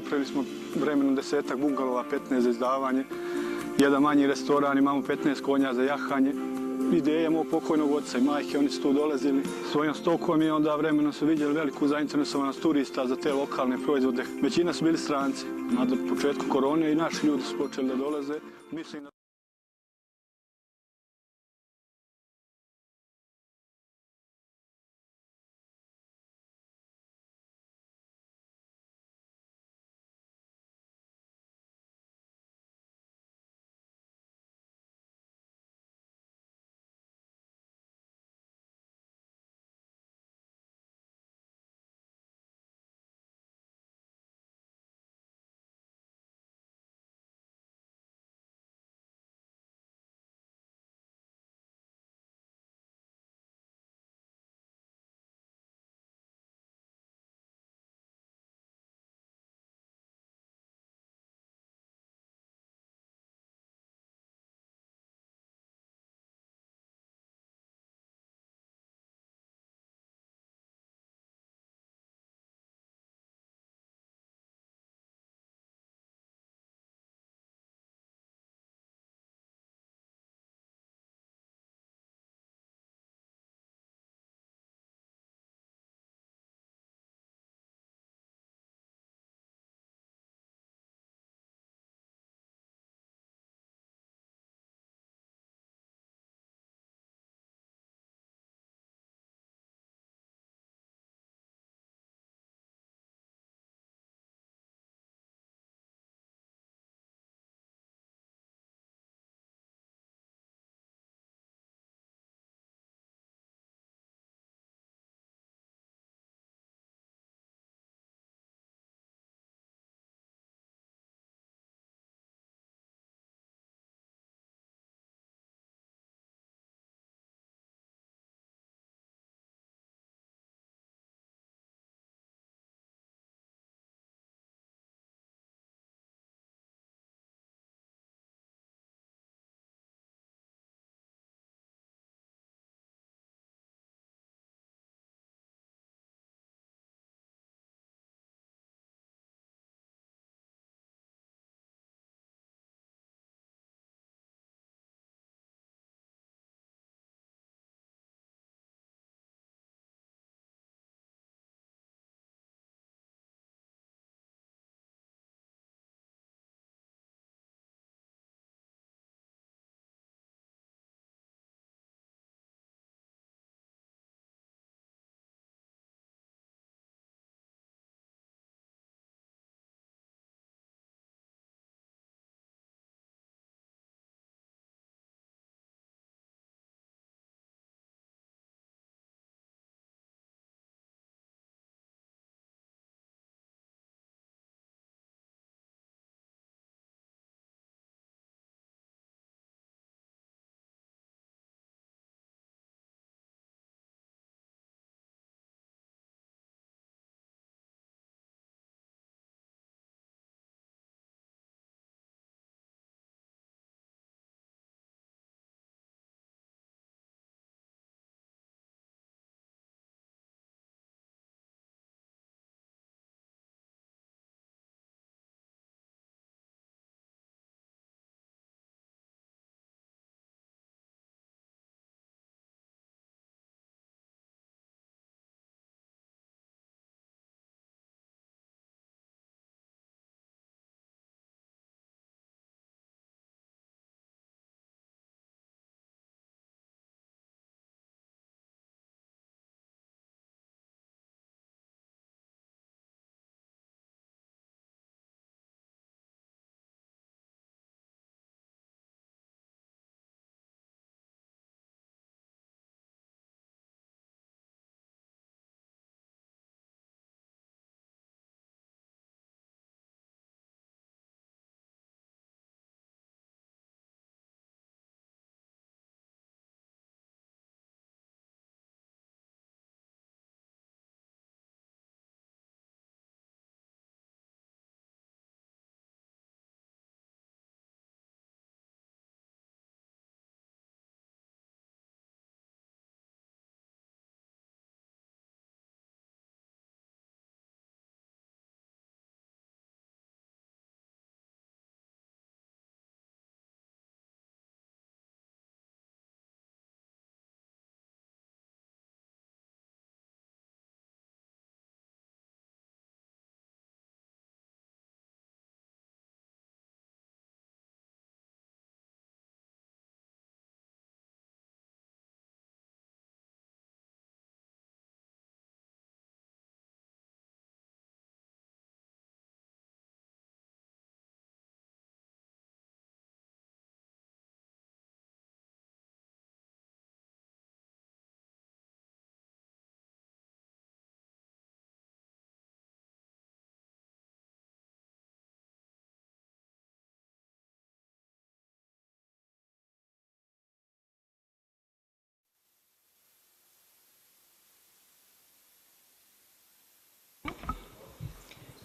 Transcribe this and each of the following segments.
napravili smo vremenom 10-ak bungalova, 15 za izdavanje, jedan manji restoran, imamo 15 konja za jahanje. Ideja mog pokojnog oca i majke, oni su tu dolazili svojom stokom i onda vremenom su vidjeli veliku zainteresovanost turista za te lokalne proizvode. Većina su bili stranci. Na početku korone i naši ljudi su počeli da dolaze. Mislim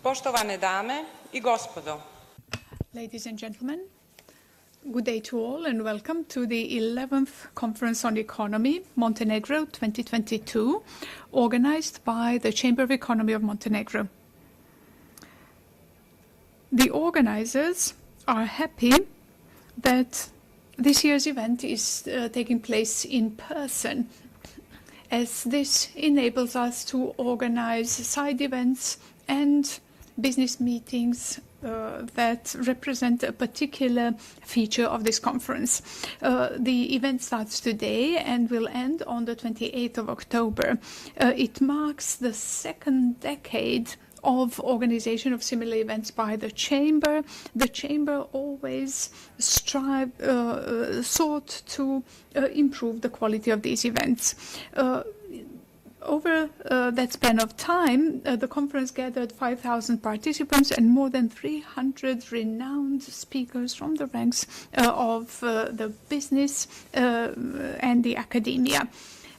Poštovane dame I gospodo. Ladies and gentlemen, good day to all and welcome to the 11th Conference on Economy, Montenegro 2022, organized by the Chamber of Economy of Montenegro. The organizers are happy that this year's event is taking place in person, as this enables us to organize side events and business meetings that represent a particular feature of this conference. The event starts today and will end on the 28th of October. It marks the second decade of organization of similar events by the Chamber. The Chamber always sought to improve the quality of these events. Over that span of time, the conference gathered 5,000 participants and more than 300 renowned speakers from the ranks of the business and the academia.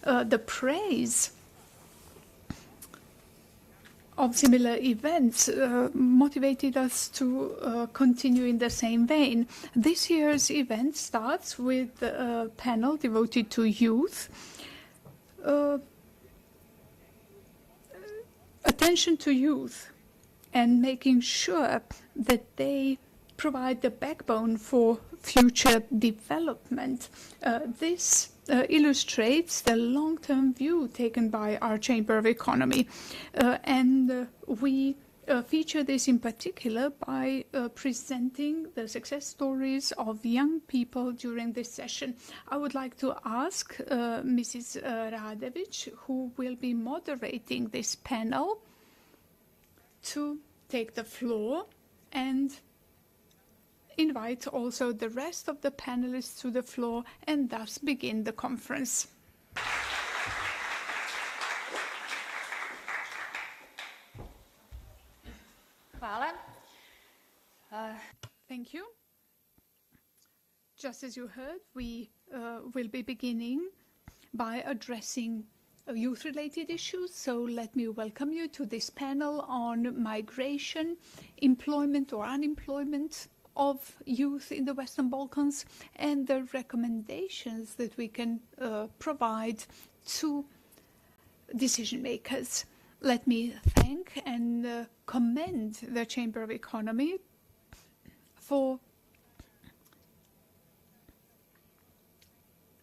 The praise of similar events motivated us to continue in the same vein. This year's event starts with a panel devoted to youth. Attention to youth and making sure that they provide the backbone for future development. This illustrates the long-term view taken by our Chamber of Economy. And we feature this in particular by presenting the success stories of young people during this session. I would like to ask Mrs. Radević, who will be moderating this panel, to take the floor and invite also the rest of the panelists to the floor and thus begin the conference. Hvala. Thank you. Just as you heard, we will be beginning by addressing youth-related issues. So let me welcome you to this panel on migration, employment or unemployment of youth in the Western Balkans, and the recommendations that we can provide to decision makers. Let me thank and commend the Chamber of Economy for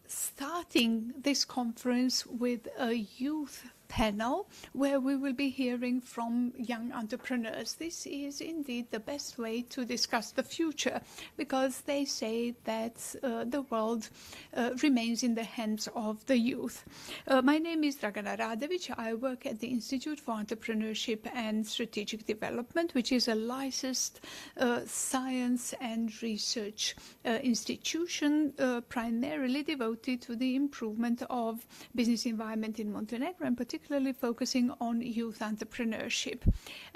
starting this conference with a youth panel where we will be hearing from young entrepreneurs. This is indeed the best way to discuss the future, because they say that the world remains in the hands of the youth. My name is Dragana Radević. I work at the Institute for Entrepreneurship and Strategic Development, which is a licensed science and research institution primarily devoted to the improvement of business environment in Montenegro, and particularly focusing on youth entrepreneurship.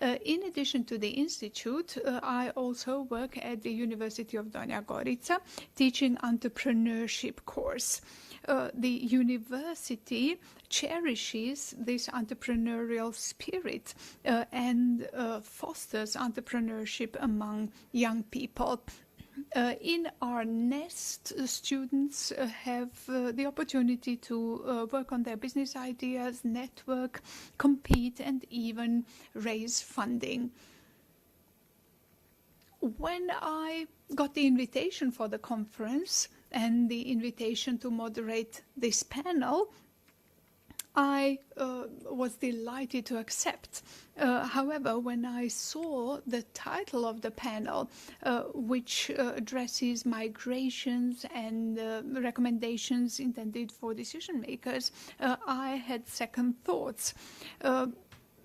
In addition to the Institute, I also work at the University of Donja Gorica, teaching entrepreneurship course. The university cherishes this entrepreneurial spirit and fosters entrepreneurship among young people. In our nest, students have the opportunity to work on their business ideas, network, compete, and even raise funding. When I got the invitation for the conference and the invitation to moderate this panel, I was delighted to accept. However, when I saw the title of the panel, which addresses migrations and recommendations intended for decision makers, I had second thoughts.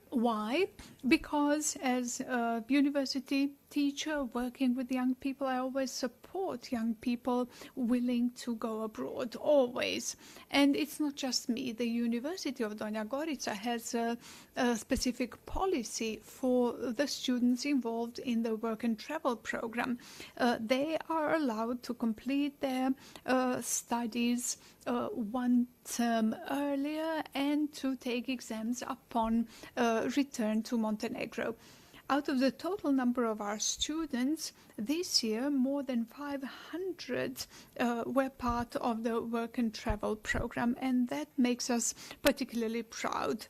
Why? Because as a university teacher working with young people, I always support young people willing to go abroad, always. And it's not just me. The University of Donja Gorica has a specific policy for the students involved in the work and travel program. They are allowed to complete their studies one term earlier and to take exams upon return to Montenegro. Out of the total number of our students, this year more than 500 were part of the work and travel program, and that makes us particularly proud.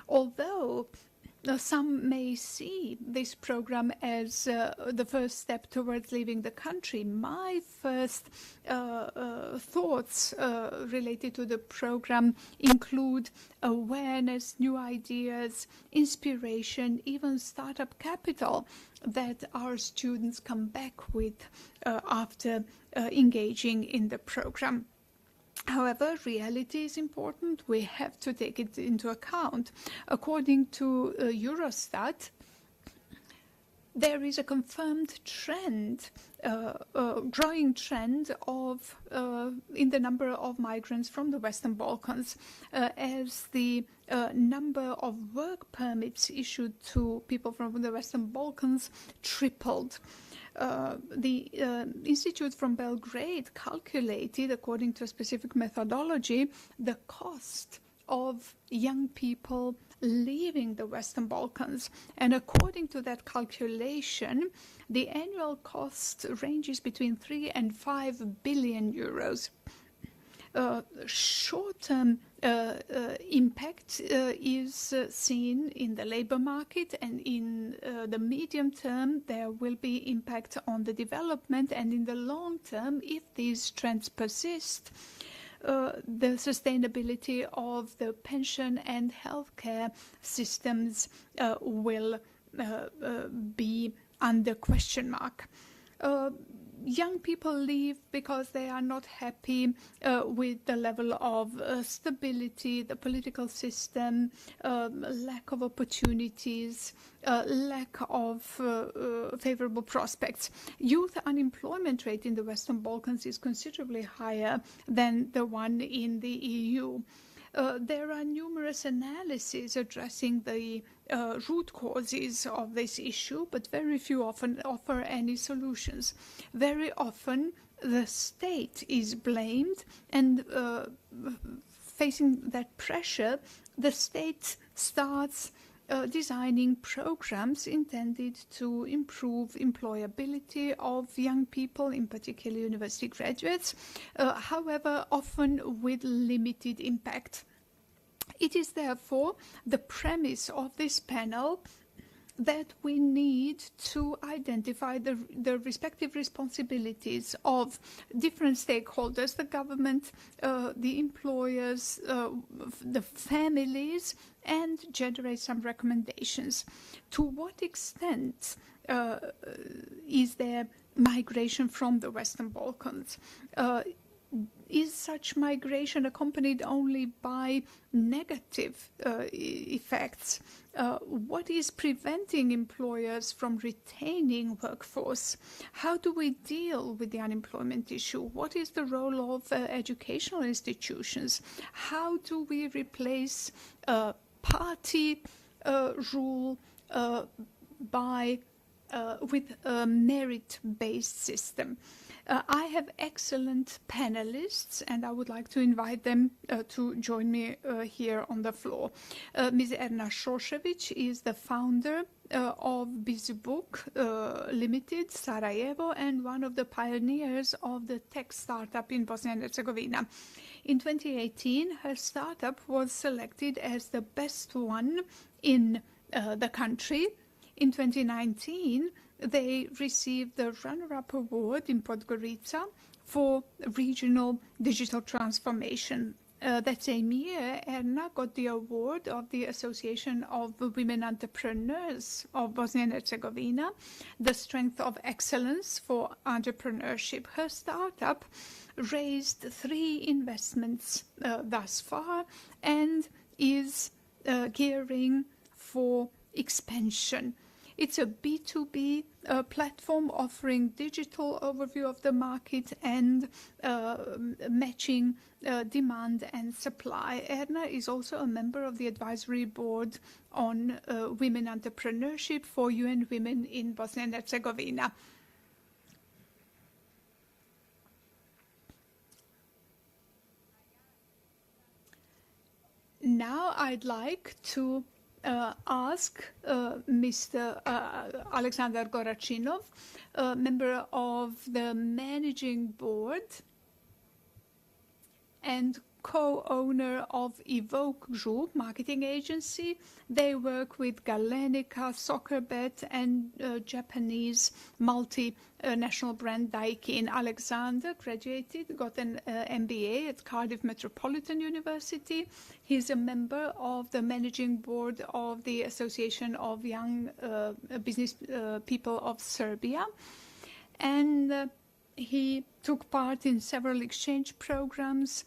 Although some may see this program as the first step towards leaving the country, my first thoughts related to the program include awareness, new ideas, inspiration, even startup capital that our students come back with after engaging in the program. However, reality is important. We have to take it into account. According to Eurostat, there is a confirmed trend, growing trend of in the number of migrants from the Western Balkans, as the number of work permits issued to people from the Western Balkans tripled. The Institute from Belgrade calculated, according to a specific methodology, the cost of young people leaving the Western Balkans. And according to that calculation, the annual cost ranges between 3 and 5 billion euros. Short-term impact is seen in the labor market, and in the medium term there will be impact on the development, and in the long term, if these trends persist, the sustainability of the pension and healthcare systems will be under question mark. Young people leave because they are not happy with the level of stability, the political system, lack of opportunities, lack of favorable prospects. Youth unemployment rate in the Western Balkans is considerably higher than the one in the EU. There are numerous analyses addressing the root causes of this issue, but very few often offer any solutions. Very often the state is blamed, and facing that pressure, the state starts designing programs intended to improve employability of young people, in particular university graduates, however, often with limited impact. It is therefore the premise of this panel that we need to identify the respective responsibilities of different stakeholders, the government, the employers, the families, and generate some recommendations. To what extent is there migration from the Western Balkans? Is such migration accompanied only by negative effects? What is preventing employers from retaining workforce? How do we deal with the unemployment issue? What is the role of educational institutions? How do we replace party rule with a merit-based system? I have excellent panelists, and I would like to invite them to join me here on the floor. Ms. Erna Šošević is the founder of BUDUĆNOSTI Limited, Sarajevo, and one of the pioneers of the tech startup in Bosnia and Herzegovina. In 2018, her startup was selected as the best one in the country. In 2019, they received the runner-up award in Podgorica for regional digital transformation. That same year, Erna got the award of the Association of Women Entrepreneurs of Bosnia and Herzegovina, the Strength of Excellence for Entrepreneurship. Her startup raised 3 investments thus far and is gearing for expansion. It's a B2B platform offering digital overview of the market and matching demand and supply. Erna is also a member of the advisory board on women entrepreneurship for UN Women in Bosnia and Herzegovina. Now I'd like to ask Mr. Alexander Gorachinov, member of the managing board and co-owner of Evoke Group marketing agency. They work with Galenica, Soccerbet, and Japanese multinational brand Daikin. Alexander graduated, got an MBA at Cardiff Metropolitan University. He's a member of the managing board of the Association of Young Business People of Serbia, and he took part in several exchange programs,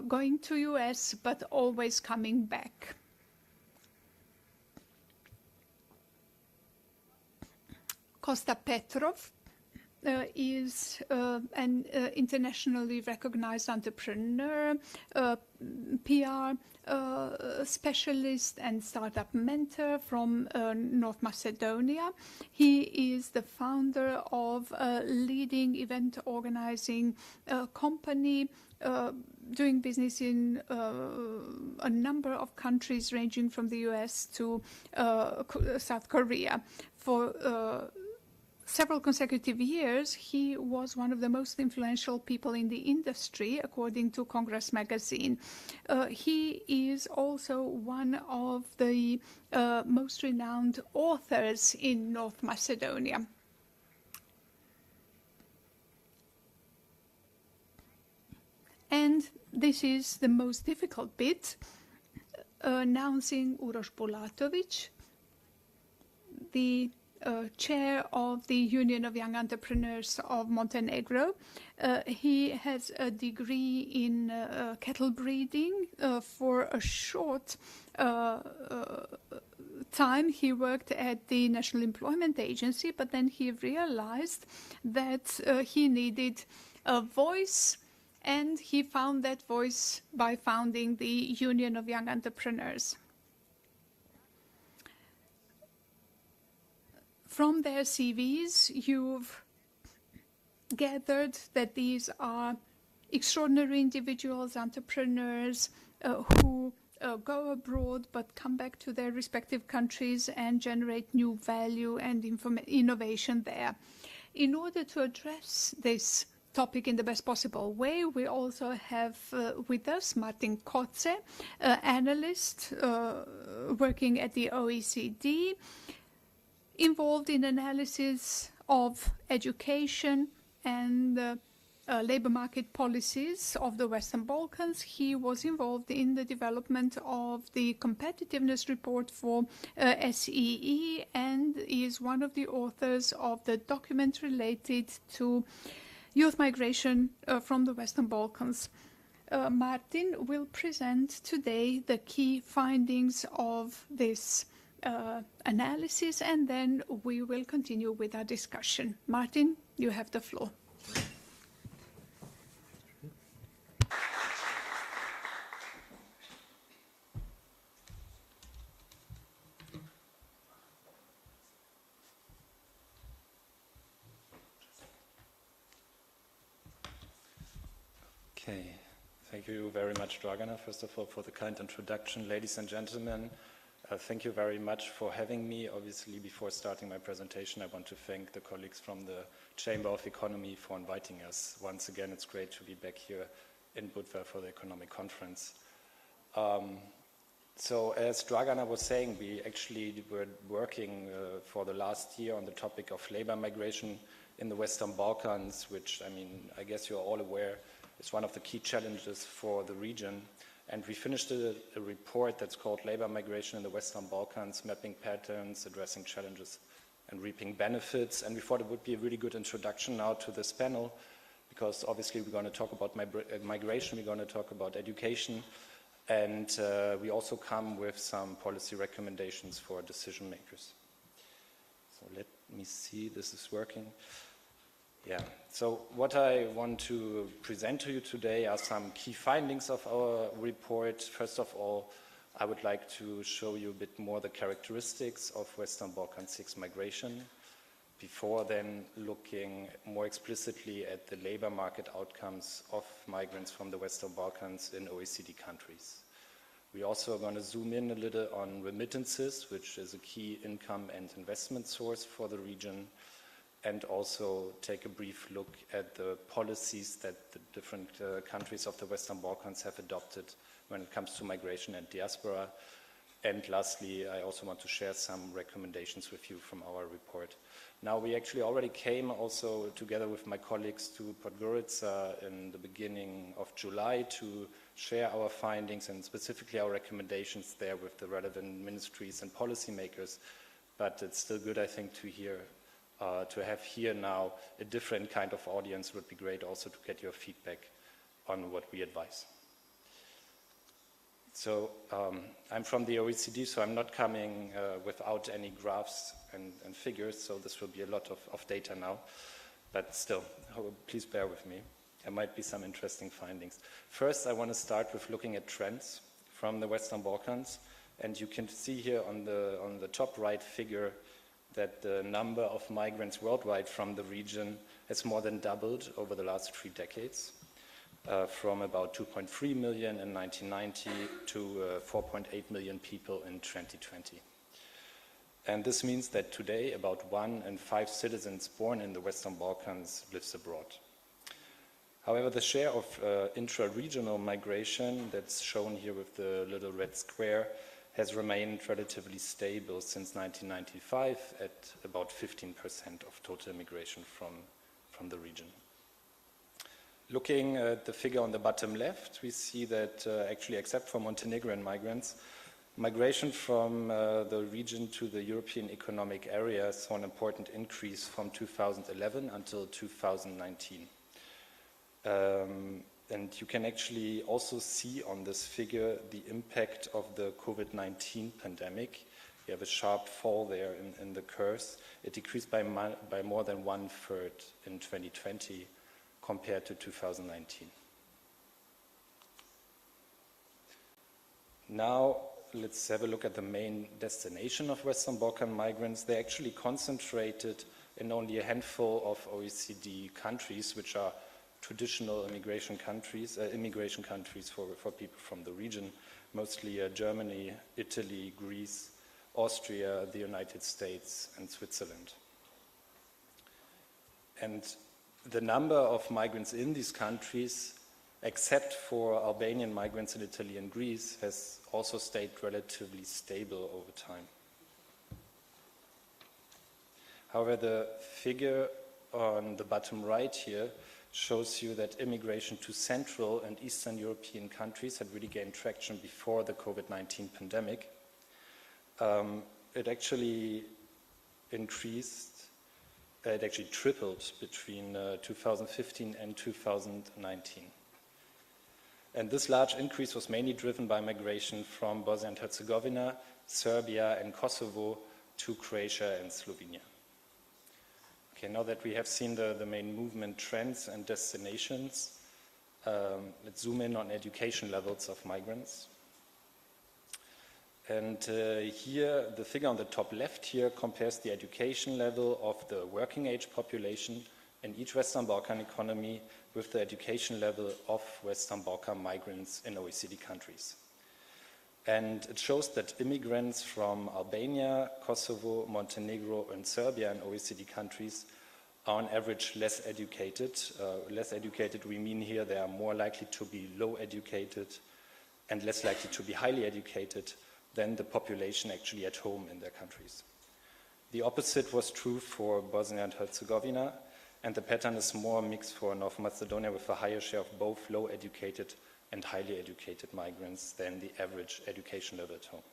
going to US, but always coming back. Kosta Petrov is an internationally recognized entrepreneur, PR specialist and startup mentor from North Macedonia. He is the founder of a leading event organizing company doing business in a number of countries ranging from the US to South Korea. For several consecutive years, he was one of the most influential people in the industry, according to Congress magazine. He is also one of the most renowned authors in North Macedonia. And this is the most difficult bit, announcing Uroš Bulatović, the chair of the Union of Young Entrepreneurs of Montenegro. He has a degree in cattle breeding. For a short time, he worked at the National Employment Agency, but then he realized that he needed a voice, and he found that voice by founding the Union of Young Entrepreneurs. From their CVs, you've gathered that these are extraordinary individuals, entrepreneurs who go abroad but come back to their respective countries and generate new value and innovation there. In order to address this topic in the best possible way, we also have with us Martin Kotze, analyst working at the OECD, involved in analysis of education and labor market policies of the Western Balkans. He was involved in the development of the competitiveness report for SEE and is one of the authors of the document related to youth migration from the Western Balkans. Martin will present today the key findings of this analysis, and then we will continue with our discussion. Martin, you have the floor. Okay, thank you very much, Dragana, first of all, for the kind introduction. Ladies and gentlemen, thank you very much for having me. Obviously, before starting my presentation, I want to thank the colleagues from the Chamber of Economy for inviting us. Once again, it's great to be back here in Budva for the Economic Conference. So as Dragana was saying, we actually were working for the last year on the topic of labor migration in the Western Balkans, which, I guess you're all aware, is one of the key challenges for the region. And we finished a report that's called Labor Migration in the Western Balkans, Mapping Patterns, Addressing Challenges, and Reaping Benefits. And we thought it would be a really good introduction now to this panel, because obviously we're going to talk about migration, we're going to talk about education, and we also come with some policy recommendations for decision makers. So let me see, this is working. Yeah, so what I want to present to you today are some key findings of our report. First of all, I would like to show you a bit more the characteristics of Western Balkan 6 migration, before then looking more explicitly at the labor market outcomes of migrants from the Western Balkans in OECD countries. We're also going to zoom in a little on remittances, which is a key income and investment source for the region, and also take a brief look at the policies that the different countries of the Western Balkans have adopted when it comes to migration and diaspora. And lastly, I also want to share some recommendations with you from our report. Now, we actually already came also together with my colleagues to Podgorica in the beginning of July to share our findings and specifically our recommendations there with the relevant ministries and policymakers. But it's still good, I think, to have here now a different kind of audience. It would be great also to get your feedback on what we advise. So I'm from the OECD, so I'm not coming without any graphs and figures, so this will be a lot of data now. But still, please bear with me. There might be some interesting findings. First, I want to start with looking at trends from the Western Balkans. And you can see here on the top right figure that the number of migrants worldwide from the region has more than doubled over the last 3 decades. From about 2.3 million in 1990 to 4.8 million people in 2020. And this means that today about 1 in 5 citizens born in the Western Balkans lives abroad. However, the share of intra-regional migration that's shown here with the little red square has remained relatively stable since 1995 at about 15% of total immigration from the region. Looking at the figure on the bottom left, we see that actually, except for Montenegrin migrants, migration from the region to the European Economic Area saw an important increase from 2011 until 2019. And you can actually also see on this figure the impact of the COVID-19 pandemic. You have a sharp fall there in the curves. It decreased by more than 1/3 in 2020. Compared to 2019. Now, let's have a look at the main destination of Western Balkan migrants. They're actually concentrated in only a handful of OECD countries, which are traditional immigration countries for people from the region, mostly Germany, Italy, Greece, Austria, the United States, and Switzerland. And the number of migrants in these countries, except for Albanian migrants in Italy and Greece, has also stayed relatively stable over time. However, the figure on the bottom right here shows you that immigration to Central and Eastern European countries had really gained traction before the COVID-19 pandemic. It actually tripled between 2015 and 2019. And this large increase was mainly driven by migration from Bosnia and Herzegovina, Serbia, and Kosovo to Croatia and Slovenia. Okay, now that we have seen the main movement trends and destinations, let's zoom in on education levels of migrants. And here, the figure on the top left here compares the education level of the working age population in each Western Balkan economy with the education level of Western Balkan migrants in OECD countries. And it shows that immigrants from Albania, Kosovo, Montenegro, and Serbia in OECD countries are on average less educated. Less educated, we mean here they are more likely to be low educated and less likely to be highly educated than the population actually at home in their countries. The opposite was true for Bosnia and Herzegovina, and the pattern is more mixed for North Macedonia with a higher share of both low educated and highly educated migrants than the average education level at home.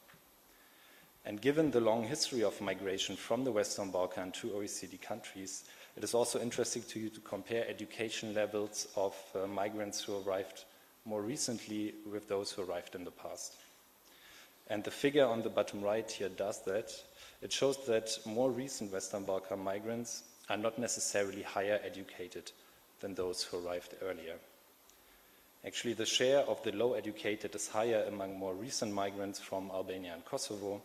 And given the long history of migration from the Western Balkan to OECD countries, it is also interesting to you to compare education levels of migrants who arrived more recently with those who arrived in the past. And the figure on the bottom right here does that. It shows that more recent Western Balkan migrants are not necessarily higher educated than those who arrived earlier. Actually, the share of the low educated is higher among more recent migrants from Albania and Kosovo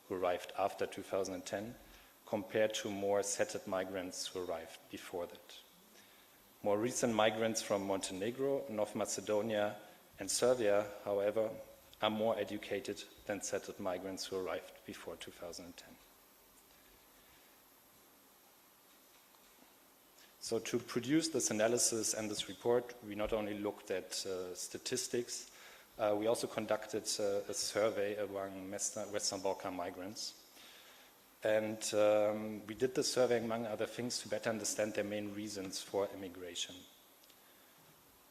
who arrived after 2010 compared to more settled migrants who arrived before that. More recent migrants from Montenegro, North Macedonia, and Serbia, however, are more educated than settled migrants who arrived before 2010. So to produce this analysis and this report, we not only looked at statistics, we also conducted a survey among Western Balkan migrants. And we did the survey, among other things, to better understand their main reasons for immigration.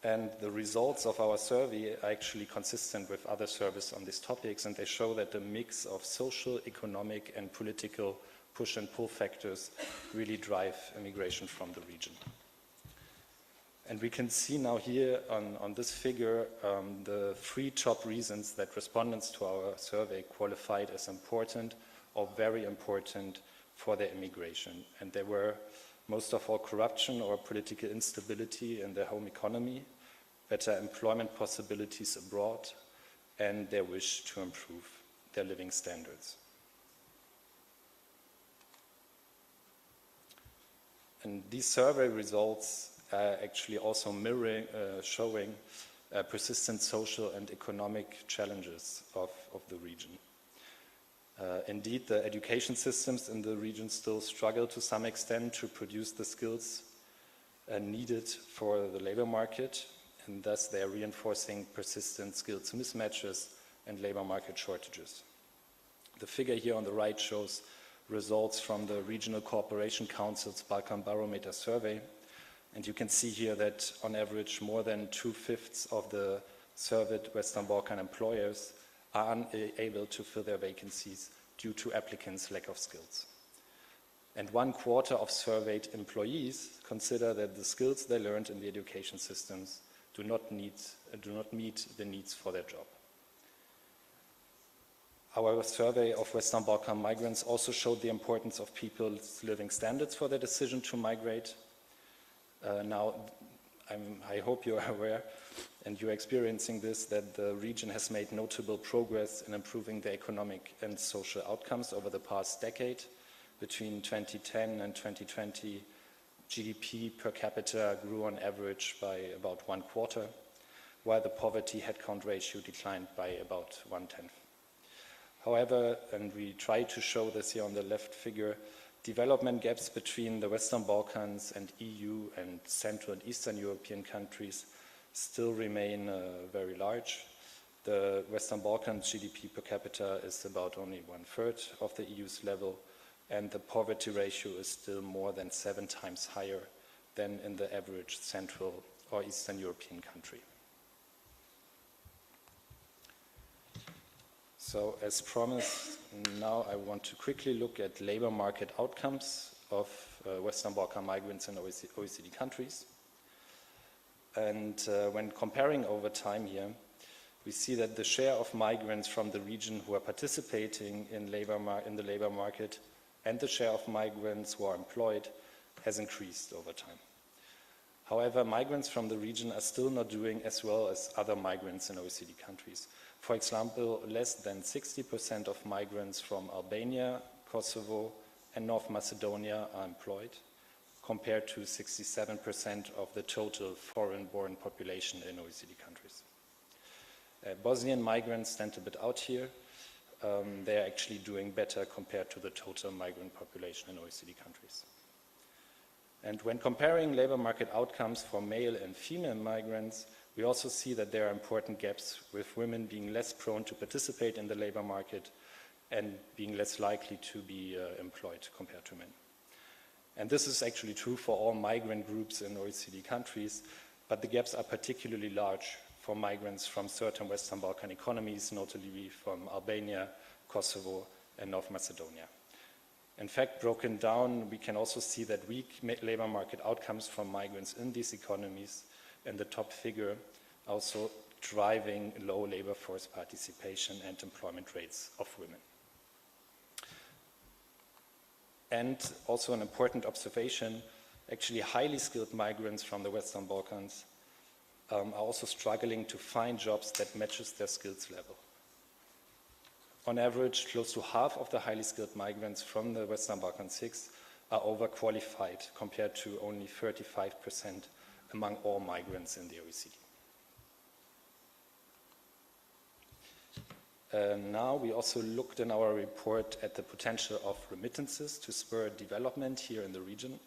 And the results of our survey are actually consistent with other surveys on these topics, and they show that the mix of social, economic, and political push and pull factors really drive immigration from the region. And we can see now here on this figure the 3 top reasons that respondents to our survey qualified as important or very important for their immigration. And they were most of all corruption or political instability in their home economy, better employment possibilities abroad, and their wish to improve their living standards. And these survey results are actually also showing persistent social and economic challenges of the region. Indeed, the education systems in the region still struggle to some extent to produce the skills needed for the labor market, and thus they are reinforcing persistent skills mismatches and labor market shortages. The figure here on the right shows results from the Regional Cooperation Council's Balkan Barometer survey, and you can see here that on average more than 2/5 of the surveyed Western Balkan employers are unable to fill their vacancies due to applicants' lack of skills. And 1/4 of surveyed employees consider that the skills they learned in the education systems do not meet the needs for their job. Our survey of Western Balkan migrants also showed the importance of people's living standards for their decision to migrate. Now, I hope you are aware, and you're experiencing this, that the region has made notable progress in improving the economic and social outcomes over the past decade. Between 2010 and 2020, GDP per capita grew on average by about 1/4, while the poverty headcount ratio declined by about 1/10. However, and we try to show this here on the left figure, development gaps between the Western Balkans and EU and Central and Eastern European countries still remain very large. The Western Balkans GDP per capita is about only 1/3 of the EU's level, and the poverty ratio is still more than 7 times higher than in the average Central or Eastern European country. So, as promised, now I want to quickly look at labor market outcomes of Western Balkan migrants in OECD countries. And when comparing over time here, we see that the share of migrants from the region who are participating in the labor market and the share of migrants who are employed has increased over time. However, migrants from the region are still not doing as well as other migrants in OECD countries. For example, less than 60% of migrants from Albania, Kosovo, and North Macedonia are employed, compared to 67% of the total foreign-born population in OECD countries. Bosnian migrants stand a bit out here. They are actually doing better compared to the total migrant population in OECD countries. And when comparing labor market outcomes for male and female migrants, we also see that there are important gaps, with women being less prone to participate in the labor market and being less likely to be employed compared to men. And this is actually true for all migrant groups in OECD countries, but the gaps are particularly large for migrants from certain Western Balkan economies, notably from Albania, Kosovo, and North Macedonia. In fact, broken down, we can also see that weak labor market outcomes from migrants in these economies, and the top figure also driving low labor force participation and employment rates of women. And also an important observation, actually highly skilled migrants from the Western Balkans are also struggling to find jobs that matches their skills level. On average, close to half of the highly skilled migrants from the Western Balkan 6 are overqualified, compared to only 35% among all migrants in the OECD. Now we also looked in our report at the potential of remittances to spur development here in the region.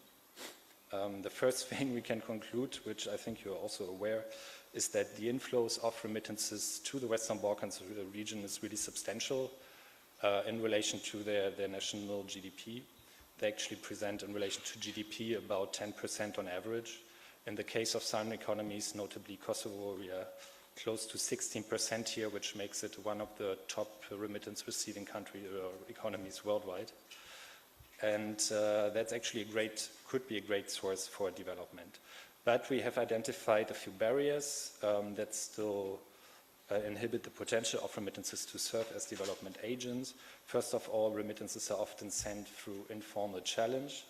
The first thing we can conclude, which I think you're also aware, is that the inflows of remittances to the Western Balkans region is really substantial in relation to their national GDP. They actually present in relation to GDP about 10% on average. In the case of some economies, notably Kosovo, we are close to 16% here, which makes it one of the top remittance receiving economies worldwide. And that's actually could be a great source for development. But we have identified a few barriers that still inhibit the potential of remittances to serve as development agents. First of all, remittances are often sent through informal channels,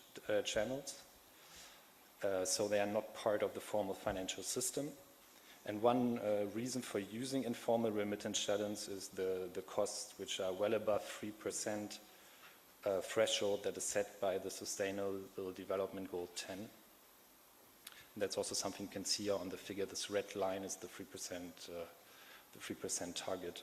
so they are not part of the formal financial system. And one reason for using informal remittance channels is the costs, which are well above 3% threshold that is set by the Sustainable Development Goal 10. And that's also something you can see here on the figure. This red line is the 3% target.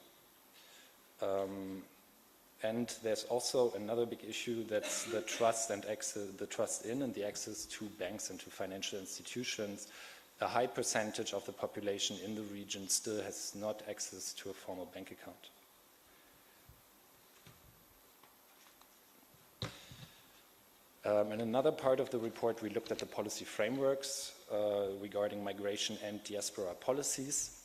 And there's also another big issue, that's the trust and the trust in and the access to banks and to financial institutions. A high percentage of the population in the region still has not access to a formal bank account. In another part of the report, we looked at the policy frameworks regarding migration and diaspora policies.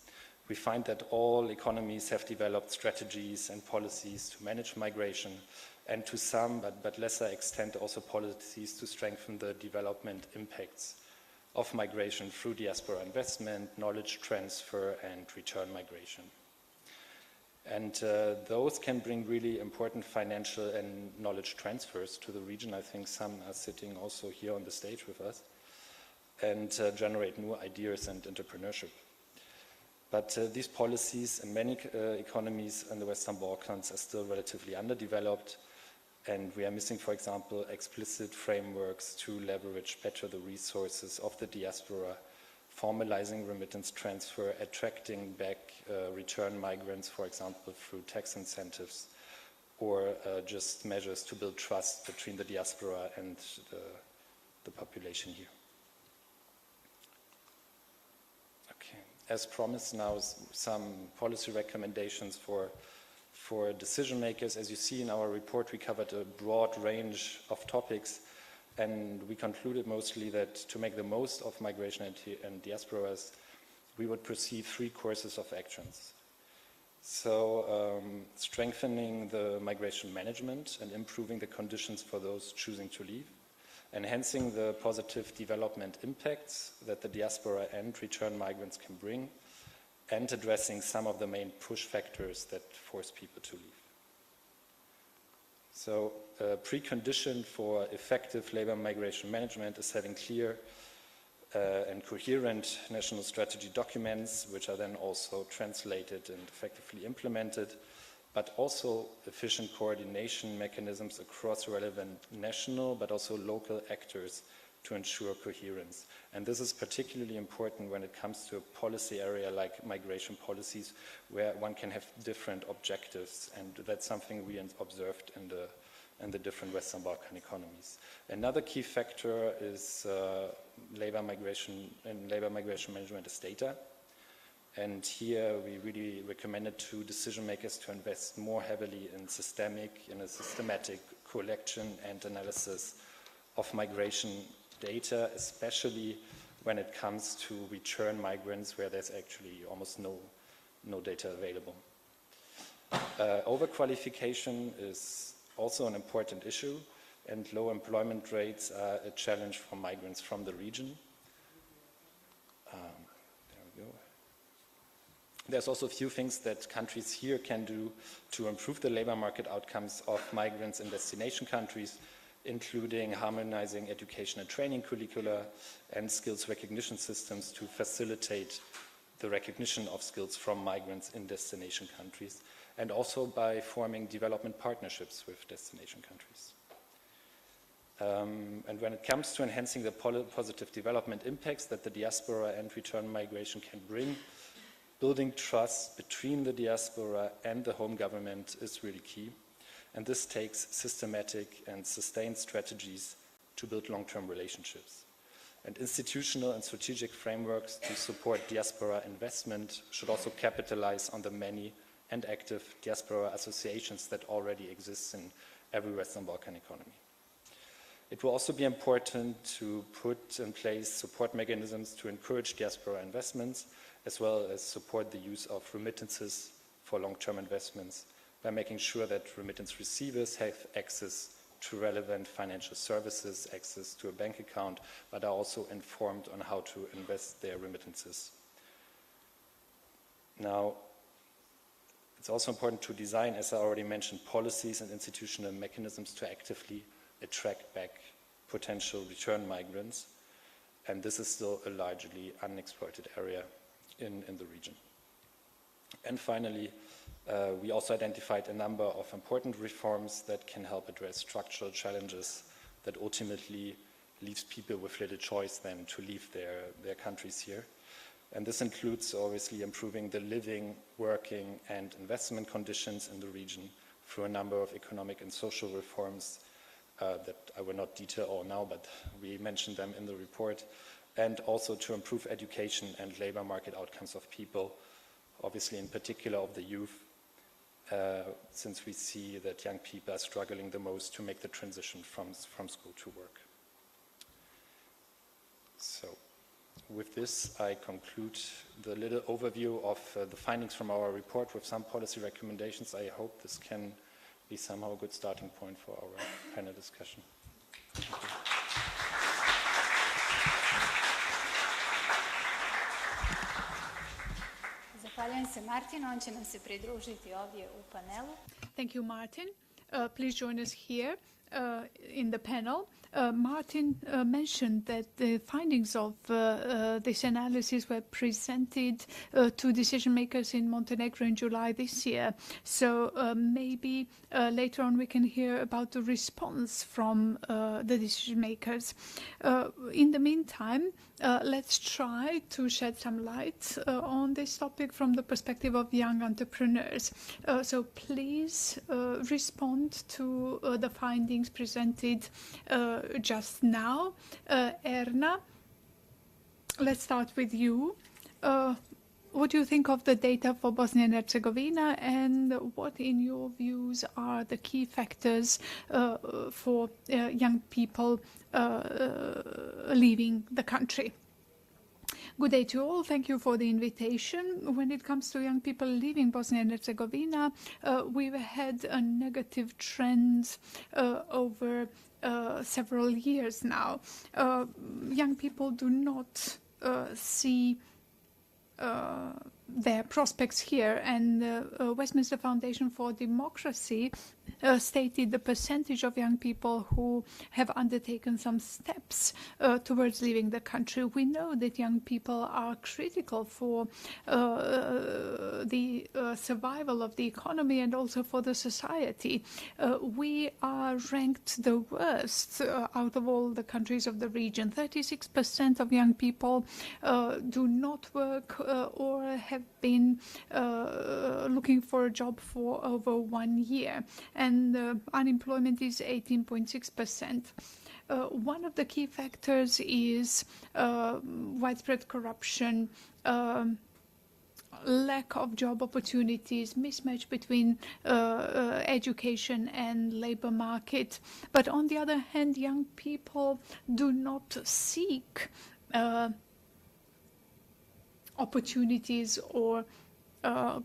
We find that all economies have developed strategies and policies to manage migration, and to some, but lesser extent, also policies to strengthen the development impacts of migration through diaspora investment, knowledge transfer, and return migration. And those can bring really important financial and knowledge transfers to the region. I think some are sitting also here on the stage with us, and generate new ideas and entrepreneurship. But these policies in many economies in the Western Balkans are still relatively underdeveloped, and we are missing, for example, explicit frameworks to leverage better the resources of the diaspora, formalizing remittance transfer, attracting back return migrants, for example, through tax incentives, or just measures to build trust between the diaspora and the population here. As promised, now some policy recommendations for decision makers. As you see in our report, we covered a broad range of topics, and we concluded mostly that to make the most of migration and diasporas, we would pursue 3 courses of actions. So strengthening the migration management and improving the conditions for those choosing to leave, enhancing the positive development impacts that the diaspora and return migrants can bring, and addressing some of the main push factors that force people to leave. So a precondition for effective labor migration management is having clear and coherent national strategy documents, which are then also translated and effectively implemented, but also efficient coordination mechanisms across relevant national but also local actors to ensure coherence. And this is particularly important when it comes to a policy area like migration policies, where one can have different objectives, and that's something we observed in the different Western Balkan economies. Another key factor is labor migration management is data. And here we really recommended to decision makers to invest more heavily in a systematic collection and analysis of migration data, especially when it comes to return migrants, where there's actually almost no data available. Overqualification is also an important issue, and low employment rates are a challenge for migrants from the region. There we go. There's also a few things that countries here can do to improve the labor market outcomes of migrants in destination countries, including harmonizing education and training curricula and skills recognition systems to facilitate the recognition of skills from migrants in destination countries, and also by forming development partnerships with destination countries. And when it comes to enhancing the positive development impacts that the diaspora and return migration can bring, Building trust between the diaspora and the home government is really key, and this takes systematic and sustained strategies to build long-term relationships. And institutional and strategic frameworks to support diaspora investment should also capitalize on the many and active diaspora associations that already exist in every Western Balkan economy. It will also be important to put in place support mechanisms to encourage diaspora investments, as well as support the use of remittances for long-term investments by making sure that remittance receivers have access to relevant financial services, access to a bank account, but are also informed on how to invest their remittances. Now, it's also important to design, as I already mentioned, policies and institutional mechanisms to actively attract back potential return migrants, and this is still a largely unexploited area in the region. And finally, we also identified a number of important reforms that can help address structural challenges that ultimately leaves people with little choice than to leave their countries here. And this includes obviously improving the living, working, and investment conditions in the region through a number of economic and social reforms that I will not detail all now, but we mentioned them in the report, and also to improve education and labor market outcomes of people, obviously in particular of the youth, since we see that young people are struggling the most to make the transition from school to work. So with this, I conclude the little overview of the findings from our report with some policy recommendations. I hope this can be somehow a good starting point for our panel discussion. Thank you. Zahvaljujem se Martinu, on će nam se pridružiti ovdje u panelu. Thank you, Martin. Please join us here in the panel. Martin mentioned that the findings of this analysis were presented to decision makers in Montenegro in July this year. So maybe later on we can hear about the response from the decision makers. In the meantime, let's try to shed some light on this topic from the perspective of young entrepreneurs. So please respond to the findings presented just now. Erna, let's start with you. What do you think of the data for Bosnia and Herzegovina, and what, in your views, are the key factors for young people leaving the country? Good day to all. Thank you for the invitation. When it comes to young people leaving Bosnia and Herzegovina, we've had a negative trend over several years now. Young people do not see their prospects here, and Westminster Foundation for Democracy stated the percentage of young people who have undertaken some steps towards leaving the country. We know that young people are critical for the survival of the economy and also for the society. We are ranked the worst out of all the countries of the region. 36% of young people do not work or have been looking for a job for over 1 year, and unemployment is 18.6%. One of the key factors is widespread corruption, lack of job opportunities, mismatch between education and labor market. But on the other hand, young people do not seek opportunities or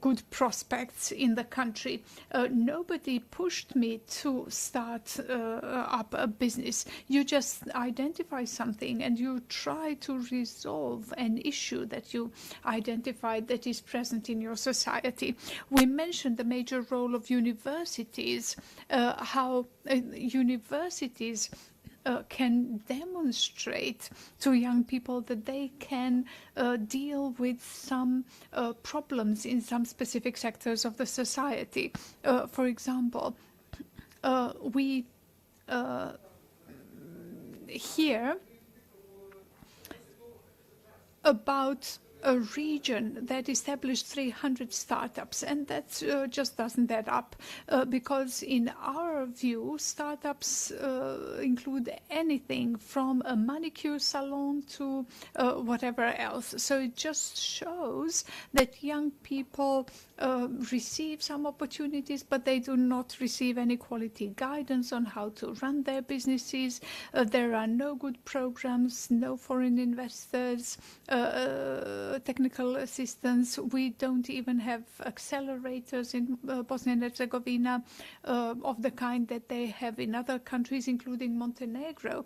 good prospects in the country. Nobody pushed me to start up a business. You just identify something and you try to resolve an issue that you identified that is present in your society. We mentioned the major role of universities, how universities can demonstrate to young people that they can deal with some problems in some specific sectors of the society. For example, we hear about a region that established 300 startups, and that just doesn't add up, because in our view, startups include anything from a manicure salon to whatever else. So it just shows that young people receive some opportunities, but they do not receive any quality guidance on how to run their businesses. There are no good programs, no foreign investors, technical assistance. We don't even have accelerators in Bosnia and Herzegovina of the kind that they have in other countries, including Montenegro.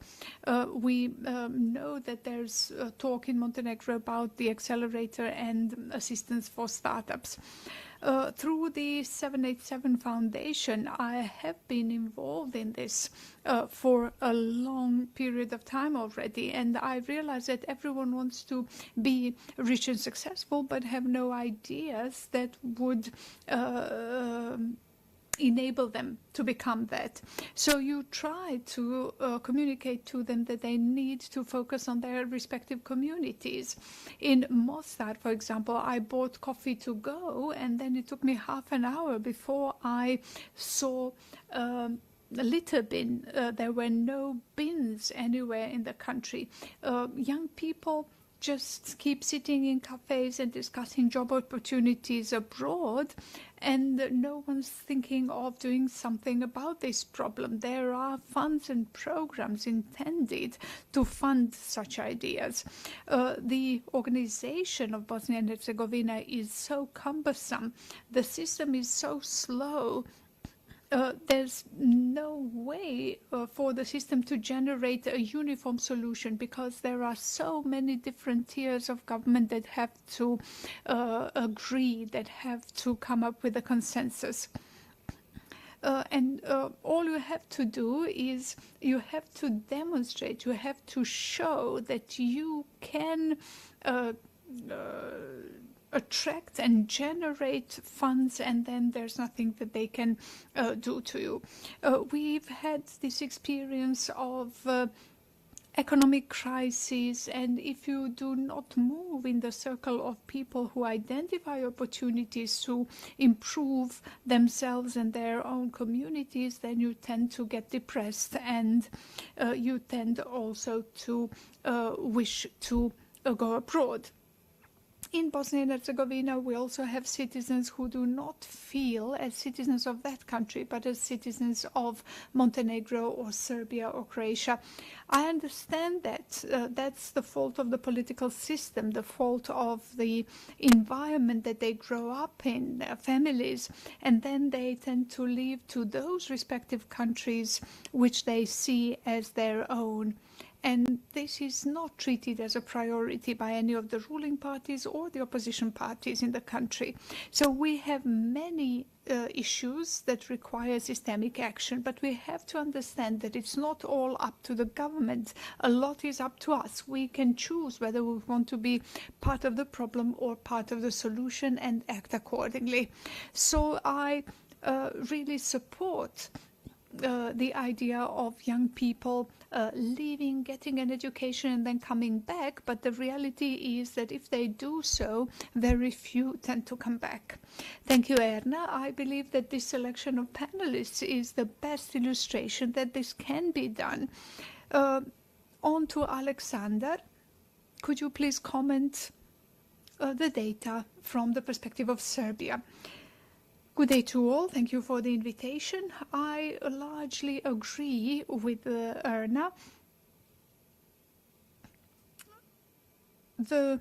We know that there's talk in Montenegro about the accelerator and assistance for startups. Through the 787 Foundation, I have been involved in this for a long period of time already, and I realize that everyone wants to be rich and successful, but have no ideas that would enable them to become that. So you try to communicate to them that they need to focus on their respective communities. In Mostar, for example, I bought coffee to go, and then it took me half an hour before I saw a litter bin. There were no bins anywhere in the country. Young people just keep sitting in cafes and discussing job opportunities abroad, and no one's thinking of doing something about this problem. There are funds and programs intended to fund such ideas. The organization of Bosnia and Herzegovina is so cumbersome. The system is so slow. There's no way for the system to generate a uniform solution, because there are so many different tiers of government that have to agree, that have to come up with a consensus. And all you have to do is you have to demonstrate, you have to show that you can attract and generate funds, and then there's nothing that they can do to you. We've had this experience of economic crisis, and if you do not move in the circle of people who identify opportunities to improve themselves and their own communities, then you tend to get depressed, and you tend also to wish to go abroad. In Bosnia and Herzegovina, we also have citizens who do not feel as citizens of that country, but as citizens of Montenegro or Serbia or Croatia. I understand that that's the fault of the political system, the fault of the environment that they grow up in, their families, and then they tend to leave to those respective countries which they see as their own. And this is not treated as a priority by any of the ruling parties or the opposition parties in the country. So we have many issues that require systemic action, but we have to understand that it's not all up to the government. A lot is up to us. We can choose whether we want to be part of the problem or part of the solution and act accordingly. So I really support the idea of young people leaving, getting an education and then coming back, but the reality is that if they do so, very few tend to come back. Thank you, Erna. I believe that this selection of panelists is the best illustration that this can be done. On to Alexander. Could you please comment the data from the perspective of Serbia? Good day to all. Thank you for the invitation. I largely agree with Erna. The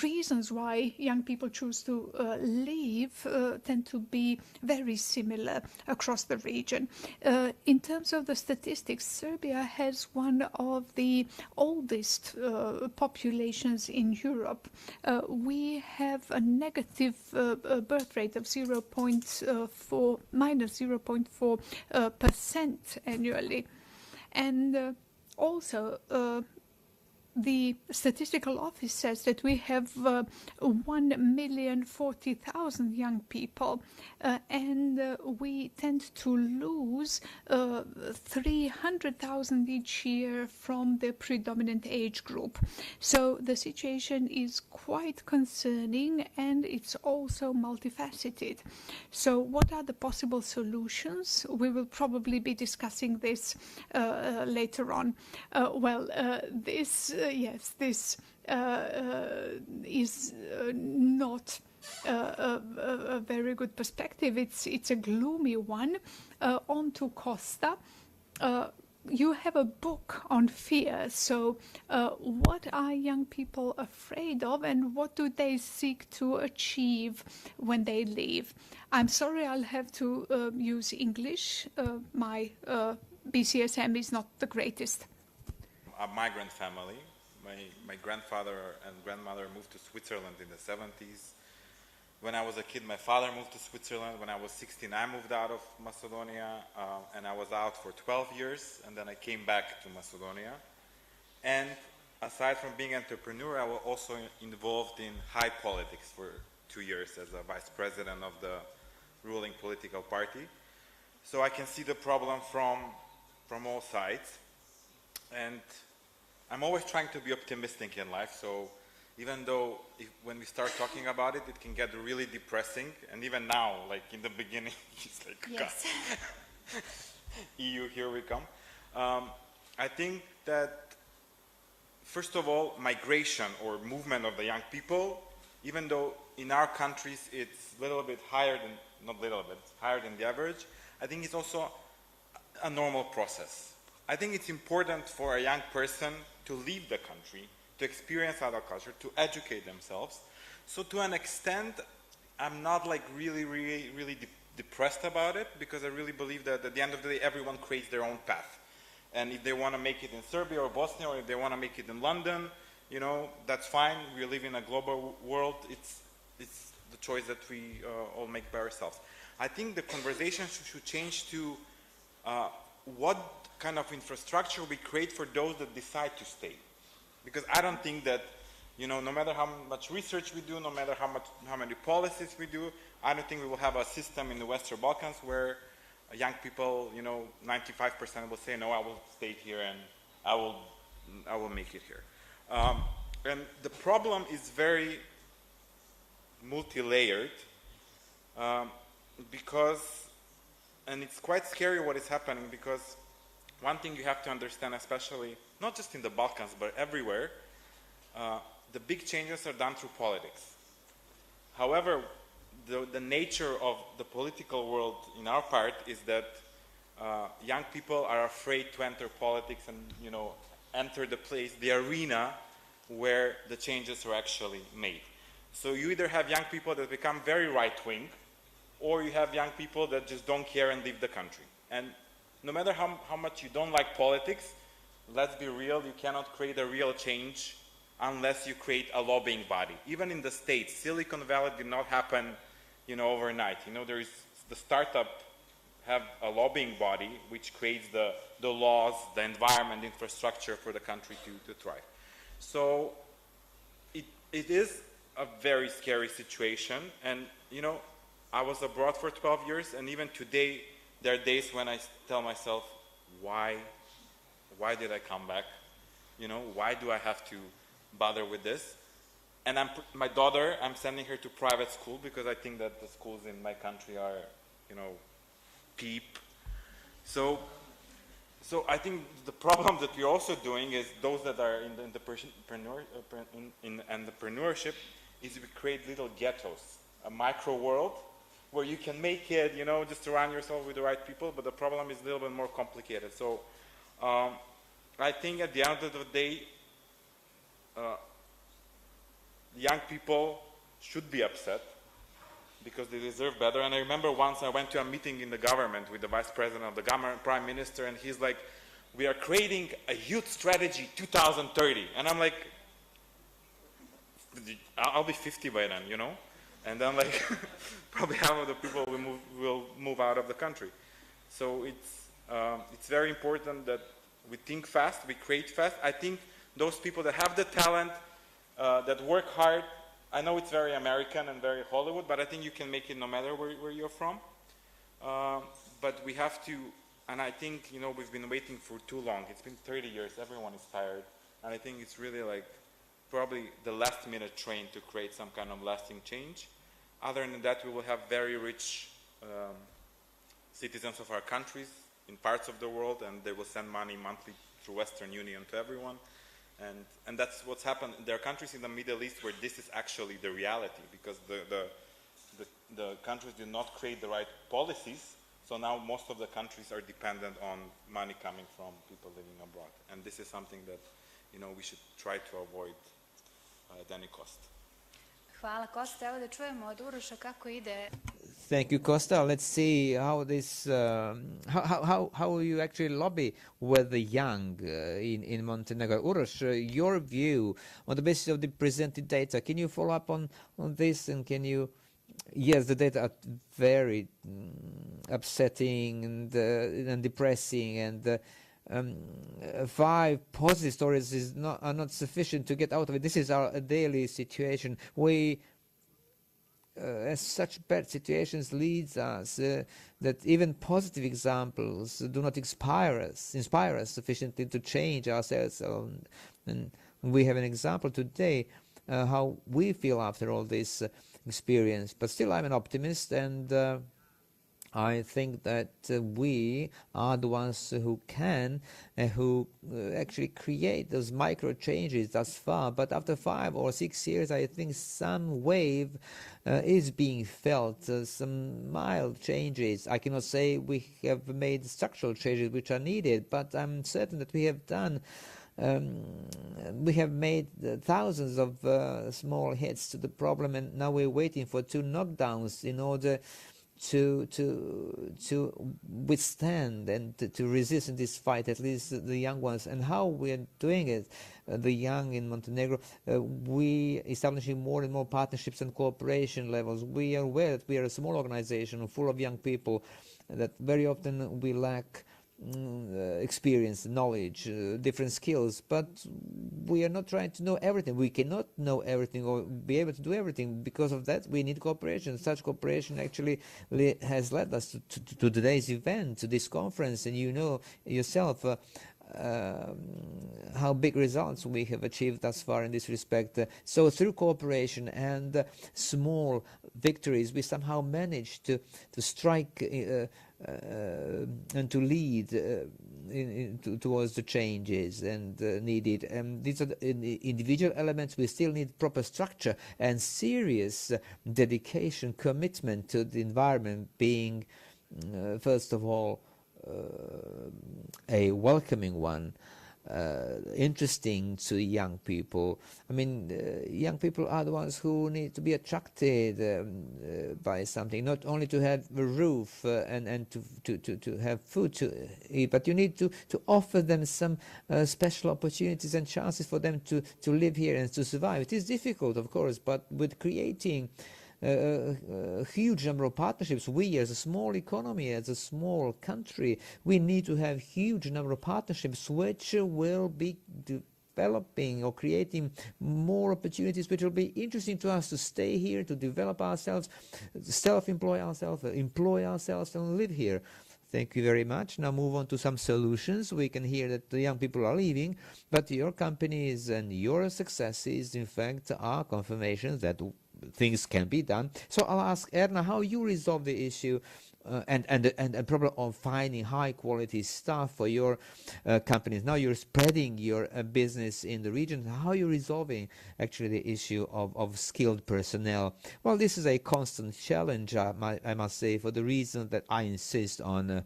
reasons why young people choose to leave tend to be very similar across the region. In terms of the statistics, Serbia has one of the oldest populations in Europe. We have a negative birth rate of minus 0.4% annually. And also, the statistical office says that we have 1,040,000 young people, and we tend to lose 300,000 each year from the predominant age group. So the situation is quite concerning, and it's also multifaceted. So what are the possible solutions? We will probably be discussing this later on. This is not a very good perspective. It's a gloomy one. On to Costa. You have a book on fear. So what are young people afraid of, and what do they seek to achieve when they leave? I'm sorry, I'll have to use English. My BCSM is not the greatest. A migrant family. My grandfather and grandmother moved to Switzerland in the 70s. When I was a kid, my father moved to Switzerland. When I was 16, I moved out of Macedonia, and I was out for 12 years, and then I came back to Macedonia. And aside from being an entrepreneur, I was also involved in high politics for 2 years as a vice president of the ruling political party. So I can see the problem from all sides. And I'm always trying to be optimistic in life, so even though when we start talking about it, it can get really depressing, and even now, like in the beginning, it's like, Yes. God. EU, here we come. I think that, first of all, migration or movement of the young people, even though in our countries it's a little bit higher than, not little bit, higher than the average, I think it's also a normal process. I think it's important for a young person to leave the country, to experience other culture, to educate themselves. So to an extent, I'm not like really depressed about it, because I really believe that at the end of the day, everyone creates their own path. And if they want to make it in Serbia or Bosnia, or if they want to make it in London, you know, that's fine. We live in a global world. It's the choice that we all make by ourselves. I think the conversation should change to what kind of infrastructure we create for those that decide to stay. Because I don't think that, you know, no matter how much research we do, no matter how many policies we do, I don't think we will have a system in the Western Balkans where young people, you know, 95% will say, no, I will stay here and I will make it here. And the problem is very multi-layered, because, and it's quite scary what is happening, because one thing you have to understand, especially not just in the Balkans but everywhere, the big changes are done through politics. However, the nature of the political world in our part is that young people are afraid to enter politics and, you know, enter the arena where the changes are actually made. So you either have young people that become very right-wing, or you have young people that just don't care and leave the country. And no matter how much you don't like politics, let's be real, you cannot create a real change unless you create a lobbying body. Even in the States, Silicon Valley did not happen, you know, overnight. You know, there is the startup have a lobbying body which creates the laws, the environment, infrastructure for the country to thrive. So it is a very scary situation. And, you know, I was abroad for 12 years, and even today, there are days when I tell myself, why did I come back? You know, why do I have to bother with this? And my daughter, I'm sending her to private school because I think that the schools in my country are, you know, peep. So I think the problem that we're also doing is those that are in entrepreneurship is we create little ghettos, a micro world where you can make it, you know, just surround yourself with the right people, but the problem is a little bit more complicated. So I think at the end of the day, young people should be upset because they deserve better. And I remember once I went to a meeting in the government with the vice president of the government, prime minister, and he's like, we are creating a youth strategy 2030. And I'm like, I'll be 50 by then, you know? And then, like, probably half of the people will move out of the country. So it's very important that we think fast, we create fast. I think those people that have the talent, that work hard. I know it's very American and very Hollywood, but I think you can make it no matter where you're from. But we have to, and I think, you know, we've been waiting for too long. It's been 30 years, everyone is tired. And I think it's really like probably the last minute train to create some kind of lasting change. Other than that, we will have very rich citizens of our countries in parts of the world, and they will send money monthly through Western Union to everyone. And that's what's happened. There are countries in the Middle East where this is actually the reality, because the countries did not create the right policies. So now most of the countries are dependent on money coming from people living abroad. And this is something that, you know, we should try to avoid at any cost. Hvala, Kosta. Evo da čujemo od Uroša kako ide. Thank you, Costa. Let's see how this, how you actually lobby with the young in Montenegro. Uroš, your view on the basis of the presented data, can you follow up on this, and can you, yes, the data are very upsetting and depressing, and 5 positive stories are not sufficient to get out of it. This is our daily situation. We, as such bad situations leads us that even positive examples do not inspire us sufficiently to change ourselves. And we have an example today how we feel after all this experience. But still, I'm an optimist, and I think that we are the ones who can, who actually create those micro changes thus far. But after 5 or 6 years, I think some wave is being felt, some mild changes. I cannot say we have made structural changes which are needed, but I'm certain that we have done. We have made thousands of small hits to the problem, and now we're waiting for 2 knockdowns in order to withstand and to resist in this fight, at least the young ones. And how we're doing it, the young in Montenegro, we establishing more and more partnerships and cooperation levels. We are aware that we are a small organization full of young people, that very often we lack experience, knowledge, different skills, but we are not trying to know everything. We cannot know everything or be able to do everything. Because of that, we need cooperation. Such cooperation actually has led us to today's event, to this conference, and you know yourself how big results we have achieved thus far in this respect. So through cooperation and small victories, we somehow managed to strike and to lead towards the changes and needed. These are the individual elements. We still need proper structure and serious dedication, commitment to the environment being, first of all, a welcoming one, interesting to young people. I mean, young people are the ones who need to be attracted by something, not only to have a roof and to have food to eat, but you need to offer them some special opportunities and chances for them to live here and to survive. It is difficult, of course, but with creating a huge number of partnerships, we as a small economy, as a small country, we need to have huge number of partnerships which will be developing or creating more opportunities which will be interesting to us to stay here, to develop ourselves, self-employ ourselves, employ ourselves and live here. Thank you very much. Now move on to some solutions. We can hear that the young people are leaving, but your companies and your successes, in fact, are confirmations that things can be done. So I'll ask Erna how you resolve the issue and problem of finding high quality staff for your companies. Now you're spreading your business in the region. How are you resolving actually the issue of skilled personnel? Well, this is a constant challenge, I must say, for the reason that I insist on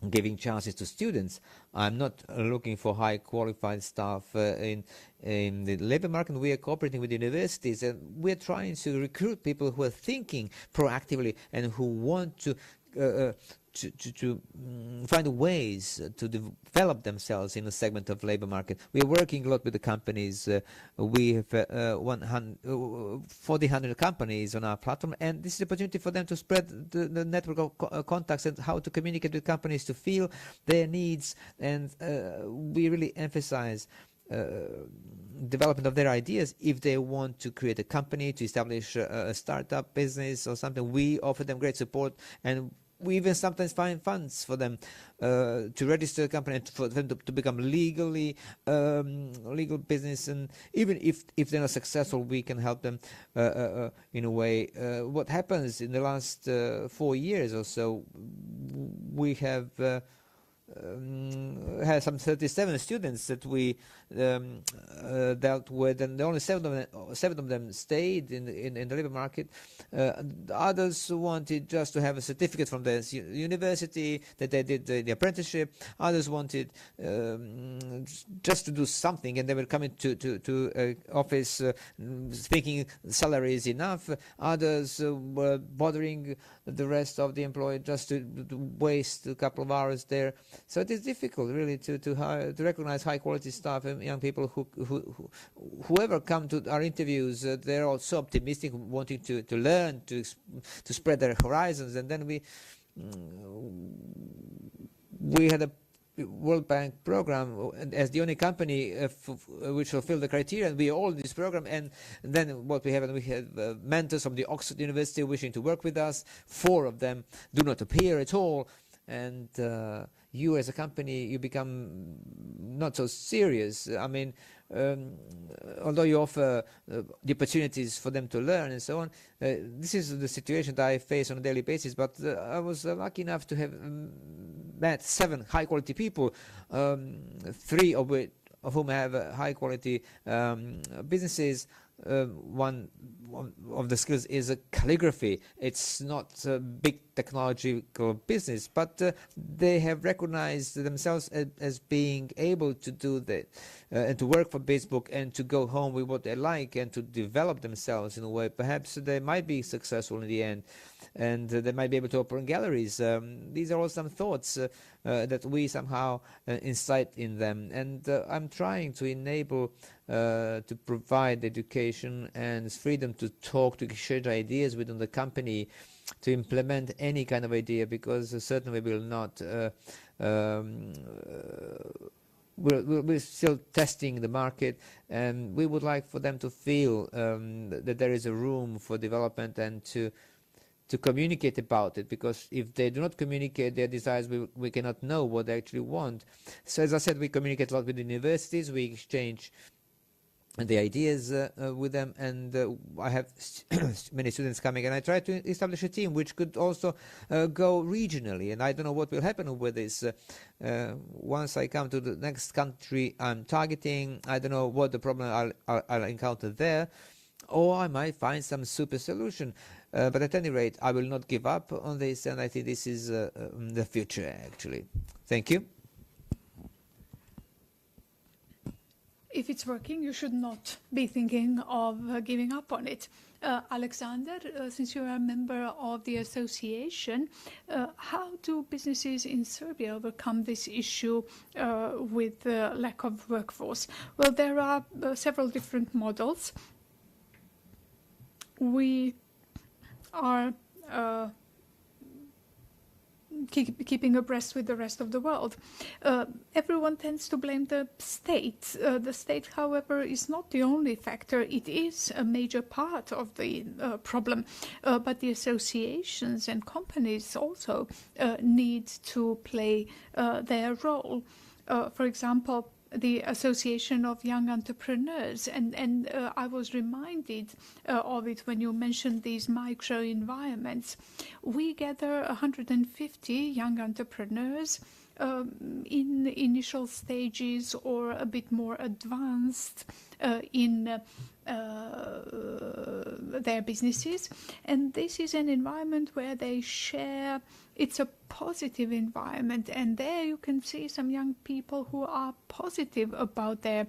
giving chances to students. I'm not looking for high qualified staff in the labor market. We are cooperating with universities, and we're trying to recruit people who are thinking proactively and who want to find ways to develop themselves in a segment of labor market. We are working a lot with the companies. We have 100 companies on our platform, and this is an opportunity for them to spread the network of contacts and how to communicate with companies to feel their needs. And we really emphasize development of their ideas. If they want to create a company, to establish a startup business or something, we offer them great support, and we even sometimes find funds for them to register a company and for them to become legal business. And even if they're not successful, we can help them in a way. What happens in the last 4 years or so, we have had some 37 students that we dealt with, and only seven of them stayed in the labor market. Others wanted just to have a certificate from the university that they did the apprenticeship. Others wanted just to do something, and they were coming to office thinking salary is enough. Others were bothering the rest of the employee just to waste a couple of hours there. So it is difficult, really, to recognize high quality staff and young people whoever come to our interviews. They're all so optimistic, wanting to learn, to spread their horizons. And then we had a World Bank program as the only company which fulfilled the criteria, and we all did this program. And then what we have, we had mentors from the Oxford University wishing to work with us. 4 of them do not appear at all, and you as a company, you become not so serious. I mean, although you offer the opportunities for them to learn and so on, this is the situation that I face on a daily basis. But I was lucky enough to have met 7 high-quality people, 3 of whom have high-quality businesses. One of the skills is calligraphy. It's not a big technological business, but they have recognized themselves as being able to do that and to work for Facebook and to go home with what they like and to develop themselves in a way. Perhaps they might be successful in the end, and they might be able to open galleries. These are all some thoughts that we somehow incite in them, and I'm trying to enable to provide education and freedom to talk, to exchange ideas within the company, to implement any kind of idea, because certainly we will not. We're still testing the market, and we would like for them to feel that there is a room for development and to communicate about it, because if they do not communicate their desires, we cannot know what they actually want. So as I said, we communicate a lot with the universities, we exchange the ideas with them, and I have many students coming, and I try to establish a team which could also go regionally, and I don't know what will happen with this. Once I come to the next country I'm targeting, I don't know what the problem I'll encounter there, or I might find some super solution. But at any rate, I will not give up on this, and I think this is the future, actually. Thank you. If it's working, you should not be thinking of giving up on it. Alexander, since you are a member of the association, how do businesses in Serbia overcome this issue with lack of workforce? Well, there are several different models. We are keeping abreast with the rest of the world. Everyone tends to blame the state. The state, however, is not the only factor. It is a major part of the problem, but the associations and companies also need to play their role. For example, the Association of Young Entrepreneurs, and I was reminded of it when you mentioned these micro-environments. We gather 150 young entrepreneurs in initial stages or a bit more advanced in their businesses, and this is an environment where they share. It's a positive environment, and there you can see some young people who are positive about their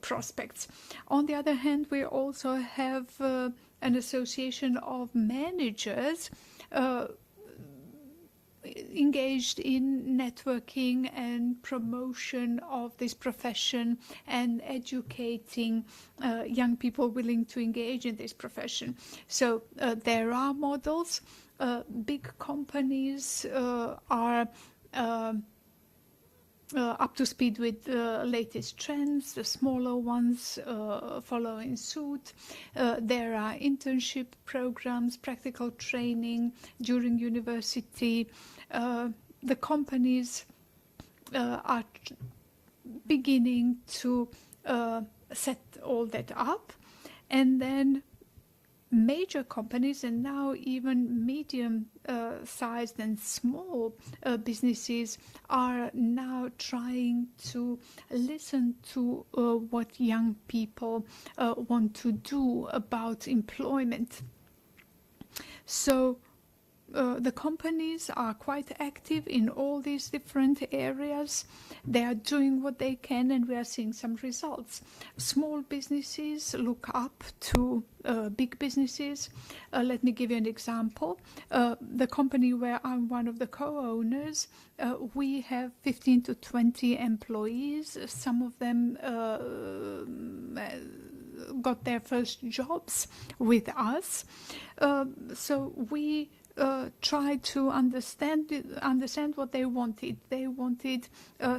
prospects. On the other hand, we also have an association of managers engaged in networking and promotion of this profession and educating young people willing to engage in this profession. So there are models. Big companies are up to speed with the latest trends, the smaller ones following suit. There are internship programs, practical training during university. The companies are beginning to set all that up, and then major companies and now even medium-sized and small businesses are now trying to listen to what young people want to do about employment. So the companies are quite active in all these different areas. They are doing what they can, and we are seeing some results. Small businesses look up to big businesses. Let me give you an example. The company where I'm one of the co-owners, we have 15 to 20 employees. Some of them got their first jobs with us. So we try to understand what they wanted. They wanted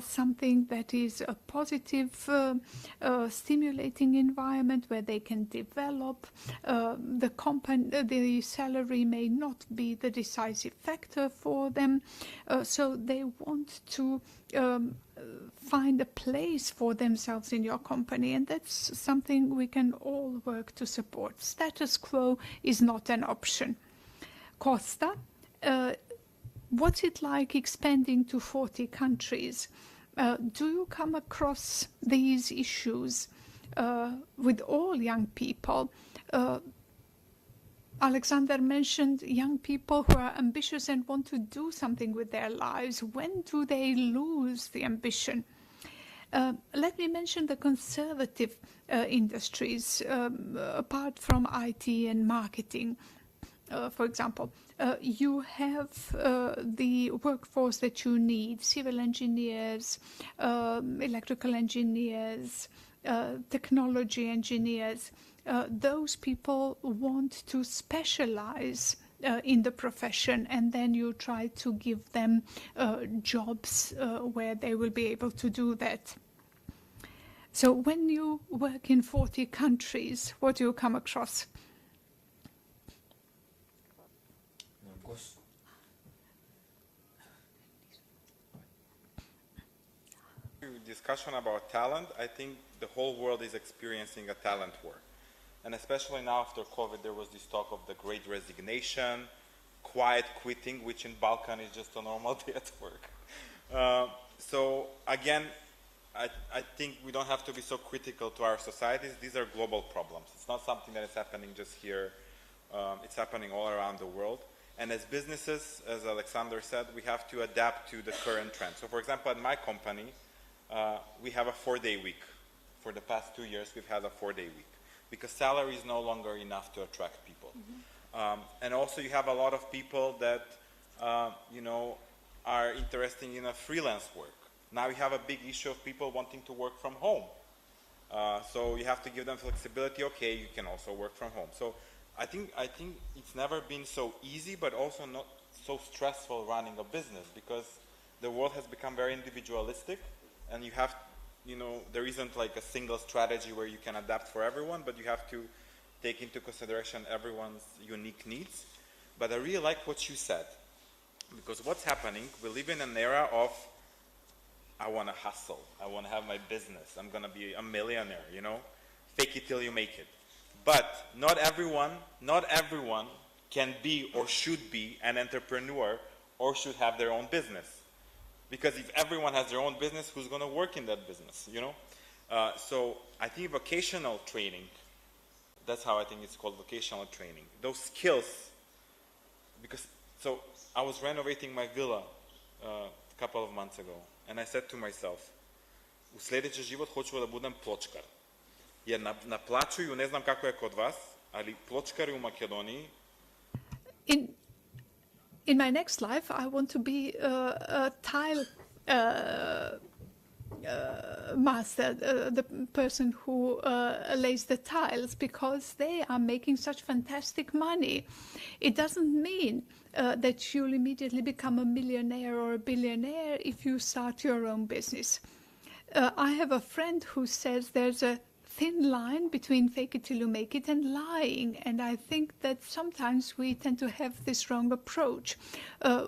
something that is a positive, stimulating environment where they can develop. The salary may not be the decisive factor for them, so they want to find a place for themselves in your company, and that's something we can all work to support. Status quo is not an option. Costa, what's it like expanding to 40 countries? Do you come across these issues with all young people? Alexander mentioned young people who are ambitious and want to do something with their lives. When do they lose the ambition? Let me mention the conservative industries, apart from IT and marketing. For example, you have the workforce that you need: civil engineers, electrical engineers, technology engineers. Those people want to specialize in the profession, and then you try to give them jobs where they will be able to do that. So when you work in 40 countries, what do you come across? Discussion about talent, I think the whole world is experiencing a talent war. And especially now after COVID, there was this talk of the great resignation, quiet quitting, which in Balkan is just a normal day at work. So again, I think we don't have to be so critical to our societies. These are global problems. It's not something that is happening just here. It's happening all around the world. And as businesses, as Alexander said, we have to adapt to the current trend. So for example, at my company, we have a 4-day week. For the past 2 years, we've had a 4-day week because salary is no longer enough to attract people. Mm-hmm. And also you have a lot of people that, you know, are interested in a freelance work. Now you have a big issue of people wanting to work from home. So you have to give them flexibility. Okay, you can also work from home. So I think it's never been so easy, but also not so stressful running a business because the world has become very individualistic, and you have, you know, there isn't like a single strategy where you can adapt for everyone, but you have to take into consideration everyone's unique needs. But I really like what you said, because what's happening, we live in an era of, I want to hustle, I want to have my business, I'm going to be a millionaire, you know, fake it till you make it. But not everyone can be or should be an entrepreneur or should have their own business. Because if everyone has their own business, who's going to work in that business, you know? So I think vocational training, that's how I think it's called, vocational training. Those skills, because, so I was renovating my villa a couple of months ago, and I said to myself, u sljedeći život hoću da budem pločkar. Jer naplaćuju, ne znam kako je kod vas, ali pločkari u Makedoniji. In my next life, I want to be a tile master, the person who lays the tiles, because they are making such fantastic money. It doesn't mean that you'll immediately become a millionaire or a billionaire if you start your own business. I have a friend who says there's a thin line between fake it till you make it and lying, and I think that sometimes we tend to have this wrong approach.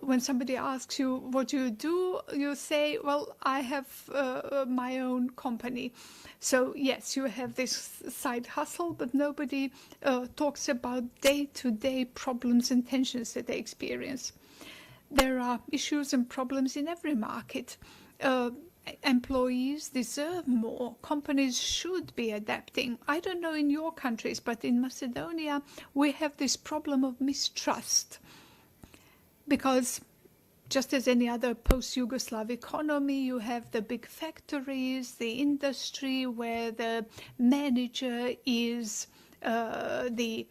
When somebody asks you what do, you say, well, I have my own company. So yes, you have this side hustle, but nobody talks about day-to-day problems and tensions that they experience. There are issues and problems in every market. Employees deserve more. Companies should be adapting. I don't know in your countries, but in Macedonia, we have this problem of mistrust. Because just as any other post-Yugoslav economy, you have the big factories, the industry where the manager is the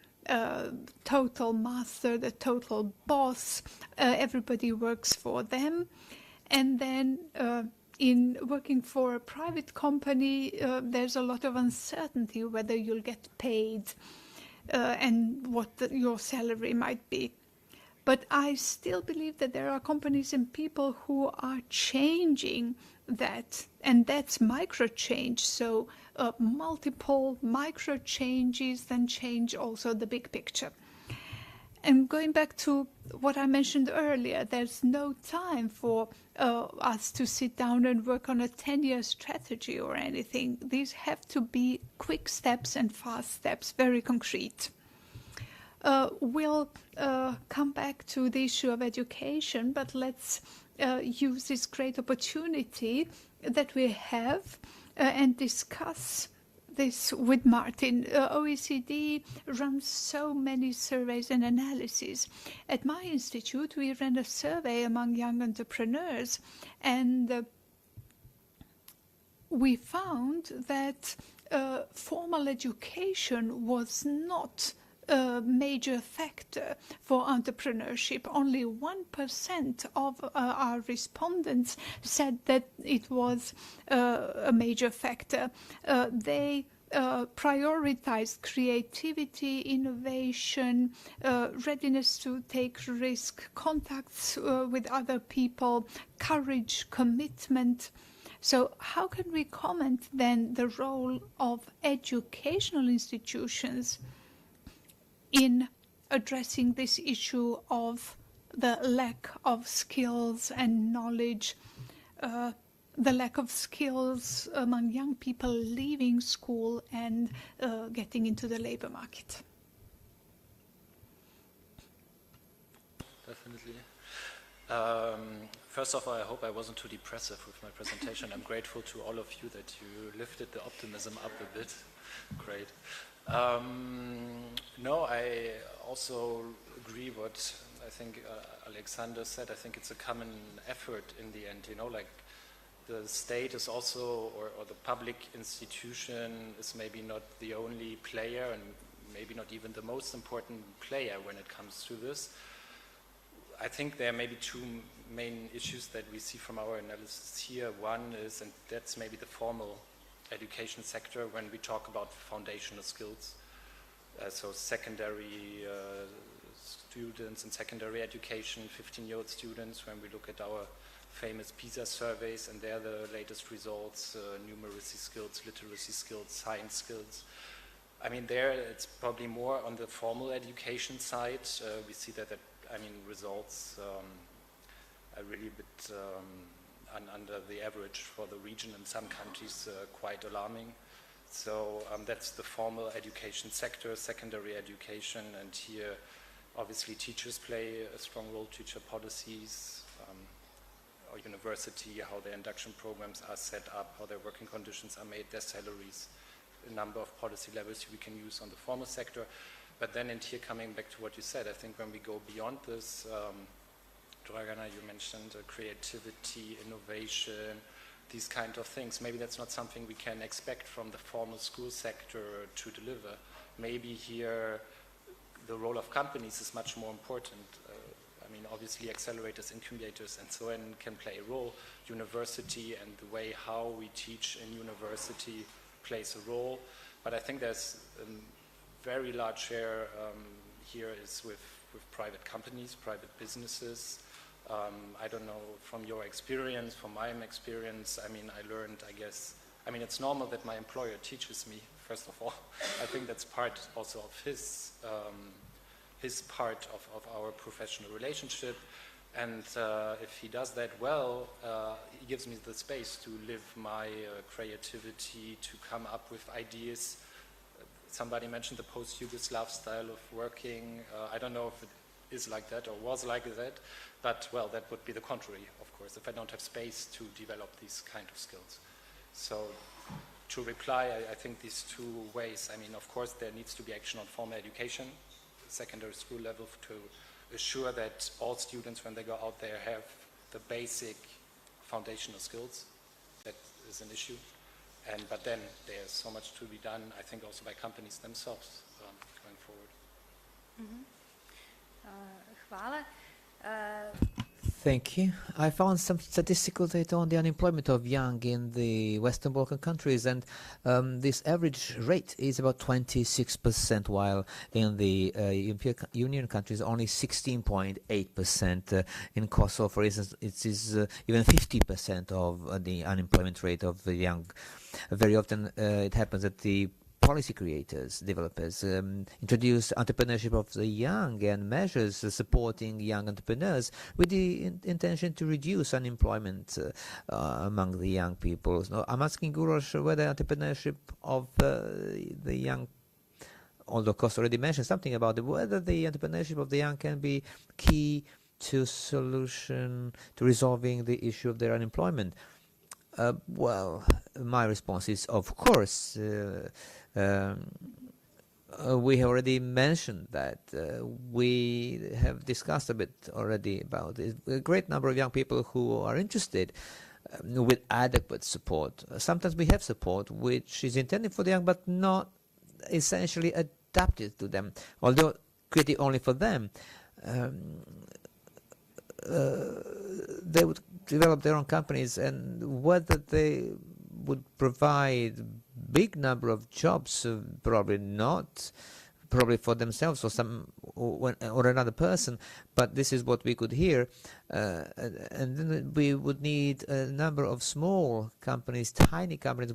total master, the total boss. Everybody works for them. And then in working for a private company, there's a lot of uncertainty whether you'll get paid and what your salary might be. But I still believe that there are companies and people who are changing that, and that's micro change. So multiple micro changes then change also the big picture. And going back to what I mentioned earlier, there's no time for us to sit down and work on a 10-year strategy or anything. These have to be quick steps and fast steps, very concrete. We'll come back to the issue of education, but let's use this great opportunity that we have and discuss this with Martin. OECD runs so many surveys and analyses. At my institute, we ran a survey among young entrepreneurs, and we found that formal education was not a major factor for entrepreneurship. Only 1% of our respondents said that it was a major factor. They prioritized creativity, innovation, readiness to take risk, contacts with other people, courage, commitment. So how can we comment then the role of educational institutions in addressing this issue of the lack of skills and knowledge, the lack of skills among young people leaving school and getting into the labor market? Definitely. First of all, I hope I wasn't too depressive with my presentation. I'm grateful to all of you that you lifted the optimism up a bit. Great. No, I also agree what I think Alexander said. I think it's a common effort in the end, you know, like the state is also, or the public institution is maybe not the only player and maybe not even the most important player when it comes to this. I think there are maybe two main issues that we see from our analysis here. One is, and that's maybe the formal education sector when we talk about foundational skills. So secondary students in secondary education, 15-year-old students, when we look at our famous PISA surveys, and there the latest results, numeracy skills, literacy skills, science skills. I mean, there it's probably more on the formal education side. We see that results are really a bit under the average for the region, in some countries quite alarming. So that's the formal education sector, secondary education, and here obviously teachers play a strong role, teacher policies, or university, how their induction programs are set up, how their working conditions are made, their salaries, a number of policy levels we can use on the formal sector. But then in here, coming back to what you said, I think when we go beyond this, Dragana, you mentioned creativity, innovation, these kind of things. Maybe that's not something we can expect from the formal school sector to deliver. Maybe here the role of companies is much more important. I mean, obviously accelerators, incubators, and so on can play a role. University and the way how we teach in university plays a role. But I think there's a very large share here is with private companies, private businesses. I don't know, from your experience, from my experience, I mean, I learned, I guess, I mean, it's normal that my employer teaches me, first of all. I think that's part also of his part of our professional relationship. And if he does that well, he gives me the space to live my creativity, to come up with ideas. Somebody mentioned the post-Yugoslav style of working. I don't know if it is like that or was like that, but well, that would be the contrary, of course, if I don't have space to develop these kind of skills. So to reply, I think these two ways, I mean, of course, there needs to be action on formal education, secondary school level, to assure that all students, when they go out there, have the basic foundational skills. That is an issue. But then there's so much to be done, I think, also by companies themselves going forward. Hvala. Thank you. I found some statistical data on the unemployment of young in the Western Balkan countries, and this average rate is about 26%, while in the European Union countries only 16.8%. In Kosovo, for instance, it is even 50% of the unemployment rate of the young. Very often it happens that the policy creators, developers, introduce entrepreneurship of the young and measures supporting young entrepreneurs with the intention to reduce unemployment among the young people. So I'm asking Uroš whether entrepreneurship of the young, although Kost already mentioned something about it, whether the entrepreneurship of the young can be key to solution to resolving the issue of their unemployment. Well, my response is, of course. We have already mentioned that. We have discussed a bit already about it. A great number of young people who are interested with adequate support. Sometimes we have support which is intended for the young but not essentially adapted to them, although created only for them. They would develop their own companies, and whether they would provide big number of jobs, probably not, probably for themselves or or another person, but this is what we could hear. And then we would need a number of small companies, tiny companies,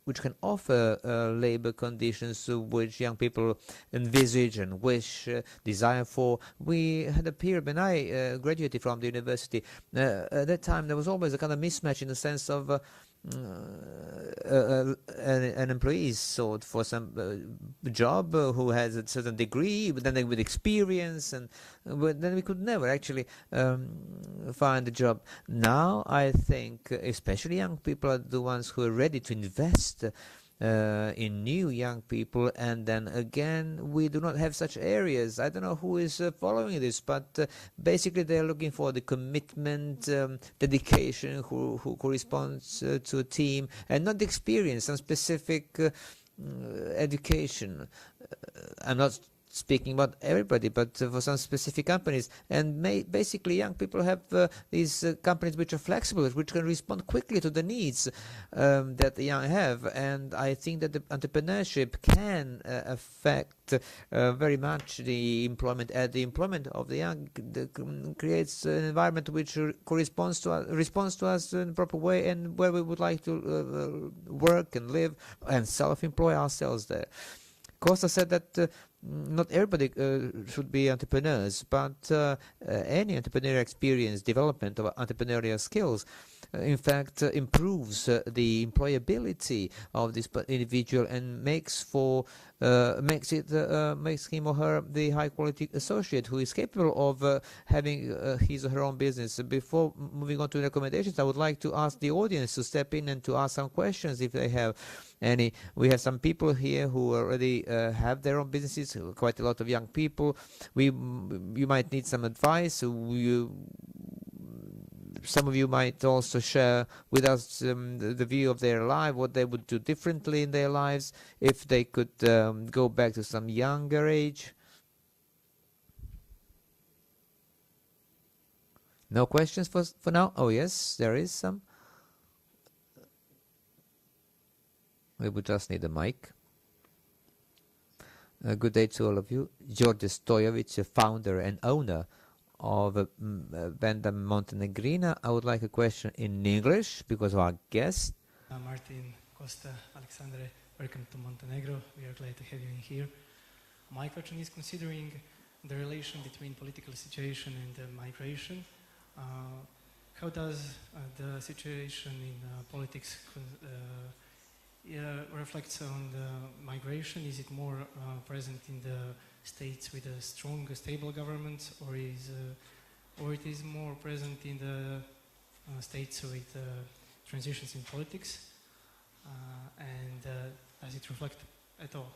which can offer labor conditions which young people envisage and wish, desire for. We had a period when I graduated from the university. At that time, there was always a kind of mismatch in the sense of an employee sought for some job who has a certain degree, but then with experience, and then we could never actually find a job. Now I think especially young people are the ones who are ready to invest in new young people, and then again we do not have such areas. I don't know who is following this, but basically they are looking for the commitment, dedication, who corresponds to a team, and not the experience, some specific education. I'm not speaking about everybody, but for some specific companies. And basically young people have these companies which are flexible, which can respond quickly to the needs that the young have. And I think that the entrepreneurship can affect very much the employment. The employment of the young creates an environment which responds to us in a proper way, and where we would like to work and live and self-employ ourselves there. Costa said that not everybody should be entrepreneurs, but any entrepreneurial experience, development of entrepreneurial skills, in fact, improves the employability of this individual and makes him or her the high-quality associate who is capable of having his or her own business. Before moving on to the recommendations, I would like to ask the audience to step in and to ask some questions if they have any. We have some people here who already have their own businesses, quite a lot of young people. You might need some advice. Some of you might also share with us the view of their life, what they would do differently in their lives if they could go back to some younger age. No questions for now? Oh yes, there is some. We would just need a mic. Good day to all of you. George Stojovic, a founder and owner of Venda Montenegrina. I would like a question in English because of our guest. Martin, Costa, Alexandre, welcome to Montenegro. We are glad to have you in here. My question is, considering the relation between political situation and migration, how does the situation in politics reflects on the migration? Is it more present in the states with a strong, stable government, or it is more present in the states with transitions in politics? And does it reflect at all?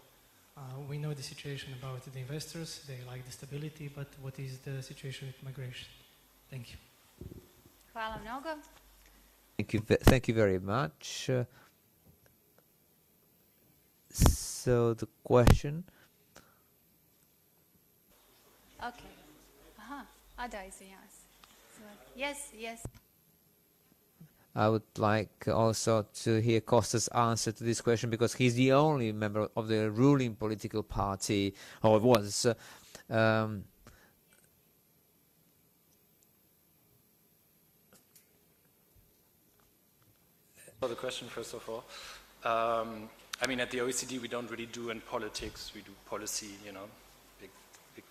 We know the situation about the investors, they like the stability, but what is the situation with migration? Thank you. Hvala mnogo. Thank you very much. So the question. Okay. Aha. Da, izvinjavam se. Yes. I would like also to hear Costa's answer to this question because he's the only member of the ruling political party, or was. For the question, first of all, I mean, at the OECD, we don't really do in politics, we do policy, you know, big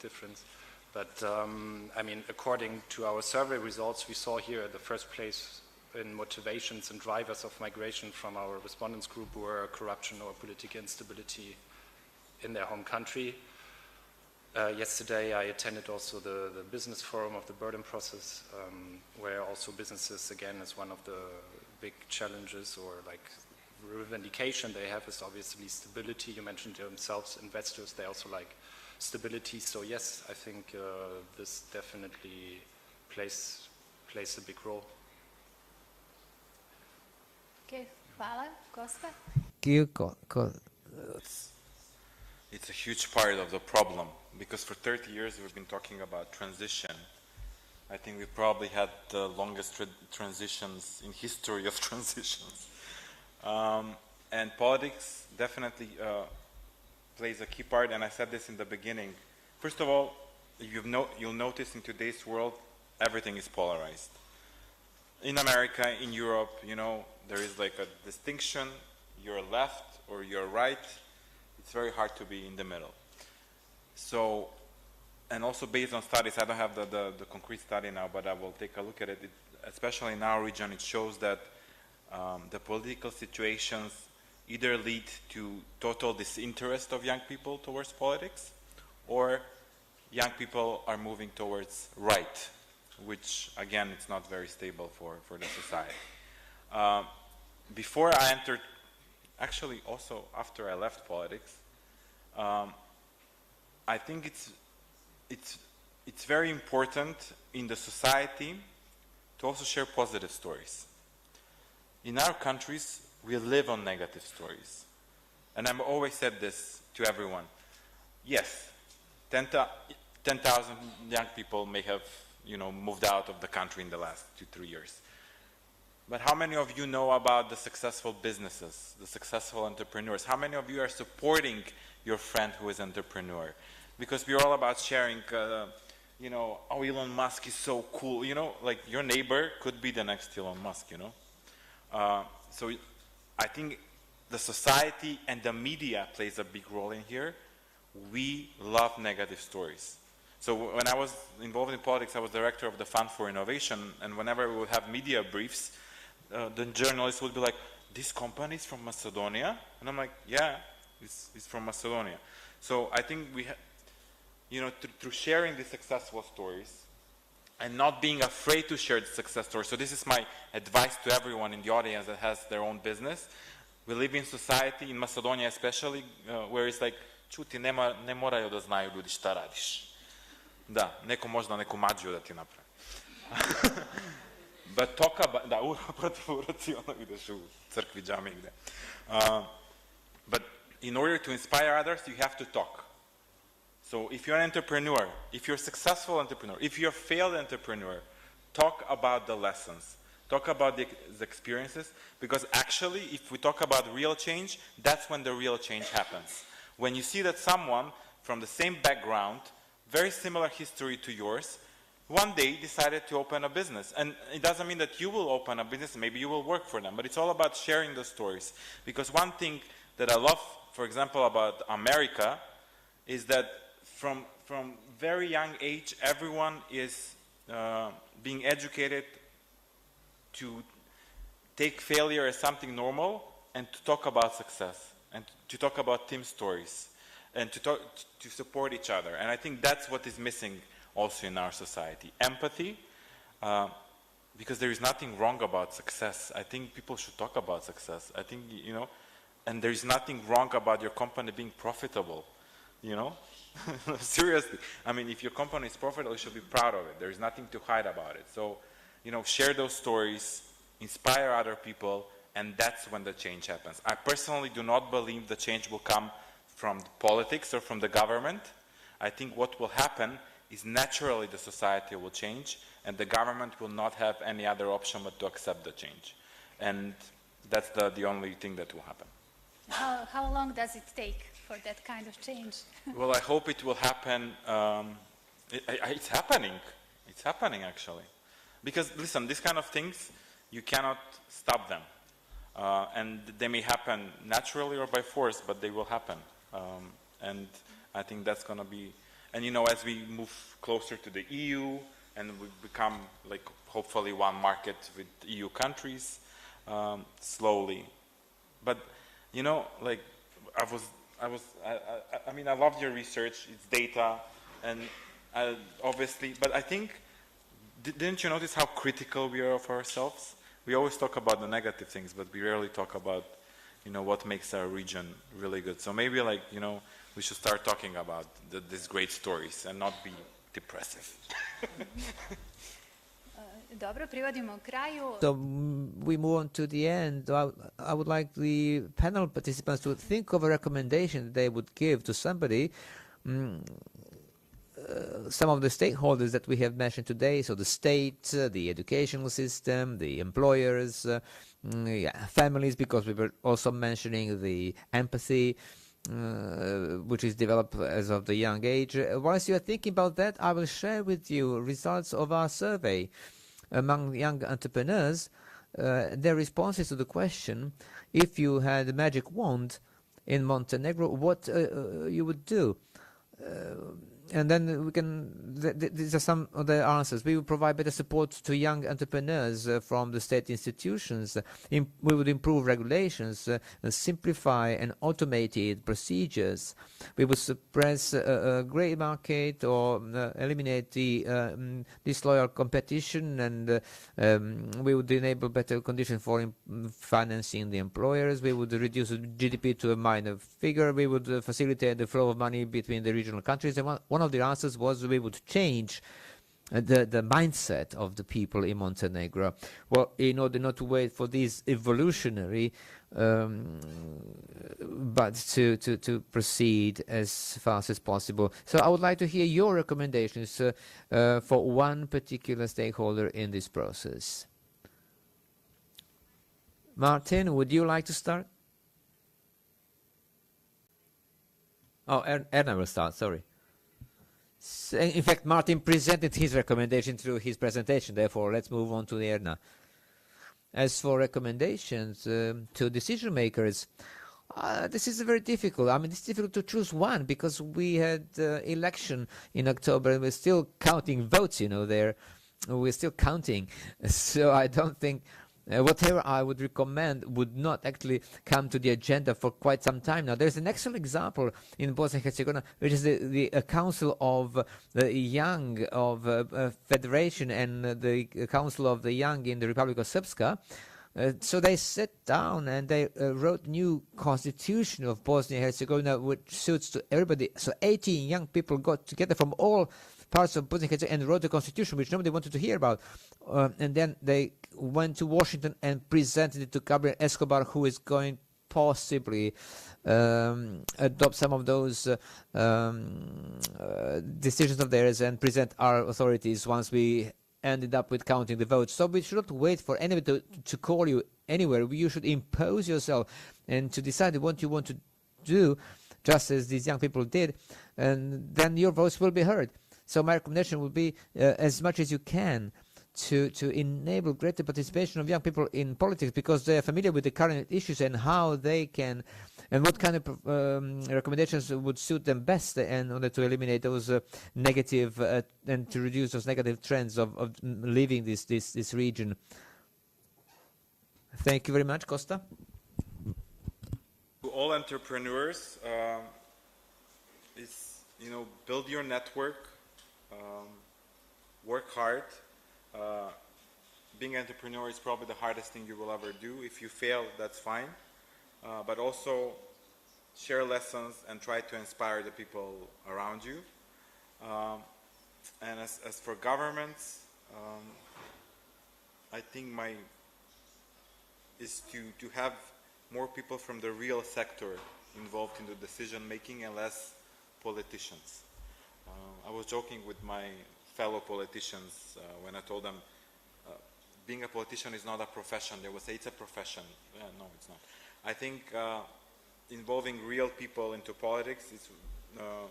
difference. But, I mean, according to our survey results, we saw here the first place in motivations and drivers of migration from our respondents group were corruption or political instability in their home country. Yesterday, I attended also the business forum of the burden process, where also businesses, again, is one of the big challenges or like revendication they have is obviously stability. You mentioned themselves, investors, they also like stability. So yes, I think this definitely plays a big role. Okay, hvala. Costa? It's a huge part of the problem because for 30 years we've been talking about transition. I think we probably had the longest transitions in history of transitions. And politics definitely plays a key part, and I said this in the beginning. First of all, you'll notice in today's world, everything is polarized. In America, in Europe, you know, there is like a distinction, you're left or you're right. It's very hard to be in the middle. So, and also based on studies, I don't have the concrete study now, but I will take a look at it. Especially in our region, it shows that the political situations either lead to total disinterest of young people towards politics, or young people are moving towards right, which again, it's not very stable for the society. Before I entered, actually also after I left politics, I think it's very important in the society to also share positive stories. In our countries, we live on negative stories. And I've always said this to everyone. Yes, 10,000 young people may have, you know, moved out of the country in the last 2-3 years. But how many of you know about the successful businesses, the successful entrepreneurs? How many of you are supporting your friend who is an entrepreneur? Because we're all about sharing, you know, oh, Elon Musk is so cool, you know, like your neighbor could be the next Elon Musk, you know. So I think the society and the media plays a big role in here. We love negative stories. So when I was involved in politics, I was director of the Fund for Innovation, and whenever we would have media briefs, the journalists would be like, this company is from Macedonia? And I'm like, yeah, it's from Macedonia. So I think we you know, through sharing the successful stories and not being afraid to share the success stories. So this is my advice to everyone in the audience that has their own business. We live in society, in Macedonia especially, where it's like, čuti, ne moraju da znaju ljudi šta radiš. Da, neko možda neku mađiju da ti napravi. But talk about, da, protiv uroci, ono ideš u crkvi, džami, gde. But in order to inspire others, you have to talk. So if you're an entrepreneur, if you're a successful entrepreneur, if you're a failed entrepreneur, talk about the lessons, talk about the experiences, because actually, if we talk about real change, that's when the real change happens. When you see that someone from the same background, very similar history to yours, one day decided to open a business. And it doesn't mean that you will open a business, maybe you will work for them, but it's all about sharing the stories. Because one thing that I love, for example, about America, is that from very young age, everyone is being educated to take failure as something normal and to talk about success and to talk about team stories and to support each other. And I think that's what is missing also in our society. Empathy, because there is nothing wrong about success. I think people should talk about success. I think, you know, and there is nothing wrong about your company being profitable, you know? Seriously. I mean, if your company is profitable, you should be proud of it. There is nothing to hide about it. So, you know, share those stories, inspire other people, and that's when the change happens. I personally do not believe the change will come from politics or from the government. I think what will happen is naturally the society will change, and the government will not have any other option but to accept the change. And that's the only thing that will happen. How long does it take for that kind of change? Well, I hope it will happen. It's happening. It's happening, actually. Because, listen, these kind of things, you cannot stop them. And they may happen naturally or by force, but they will happen. And I think that's going to be... And, you know, as we move closer to the EU and we become, like, hopefully one market with EU countries, slowly. But, you know, like, I mean, I loved your research, it's data, and obviously, but I think, didn't you notice how critical we are of ourselves? We always talk about the negative things, but we rarely talk about, you know, what makes our region really good. So maybe, like, you know, we should start talking about these great stories and not be depressive. Dobro, privodimo kraju. So we move on to the end. I would like the panel participants to think of a recommendation they would give to somebody. Some of the stakeholders that we have mentioned today, so the state, the educational system, the employers, families, because we were also mentioning the empathy, which is developed as of the young age. Whilst you are thinking about that, I will share with you results of our survey among young entrepreneurs, their responses to the question, if you had a magic wand in Montenegro, what you would do. And then we can, these are some of the answers. We will provide better support to young entrepreneurs from the state institutions. We would improve regulations, simplify and automated procedures. We would suppress a grey market or eliminate the disloyal competition, and we would enable better conditions for financing the employers. We would reduce GDP to a minor figure. We would facilitate the flow of money between the regional countries. And one of the answers was we would change the mindset of the people in Montenegro. Well, in order not to wait for this evolutionary, but to proceed as fast as possible. So I would like to hear your recommendations for one particular stakeholder in this process. Martin, would you like to start? Oh, Erna will start, sorry. In fact, Martin presented his recommendation through his presentation, therefore let's move on to Erna. As for recommendations to decision makers, this is very difficult. I mean, it's difficult to choose one because we had election in October and we're still counting votes, you know, there. We're still counting. So I don't think whatever I would recommend would not actually come to the agenda for quite some time now. There's an excellent example in Bosnia and Herzegovina, which is the Council of the Young of Federation and the Council of the Young in the Republic of Srpska. So they sat down and they wrote new constitution of Bosnia and Herzegovina, which suits to everybody. So 18 young people got together from all parts of Bosnia and Herzegovina and wrote a constitution which nobody wanted to hear about. And then they went to Washington and presented it to Gabriel Escobar, who is going possibly adopt some of those decisions of theirs and present our authorities once we ended up with counting the votes. So we should not wait for anybody to call you anywhere. You should impose yourself and to decide what you want to do, just as these young people did, and then your voice will be heard. So my recommendation would be, as much as you can, to enable greater participation of young people in politics, because they are familiar with the current issues and how they can, and what kind of recommendations would suit them best in order to eliminate those negative and to reduce those negative trends of leaving this region. Thank you very much, Costa. To all entrepreneurs, build your network, work hard. Being an entrepreneur is probably the hardest thing you will ever do. If you fail, that's fine. But also share lessons and try to inspire the people around you. And as for governments, I think is to have more people from the real sector involved in the decision making and less politicians. I was joking with my fellow politicians when I told them being a politician is not a profession. They would say it's a profession. No, it's not. I think involving real people into politics is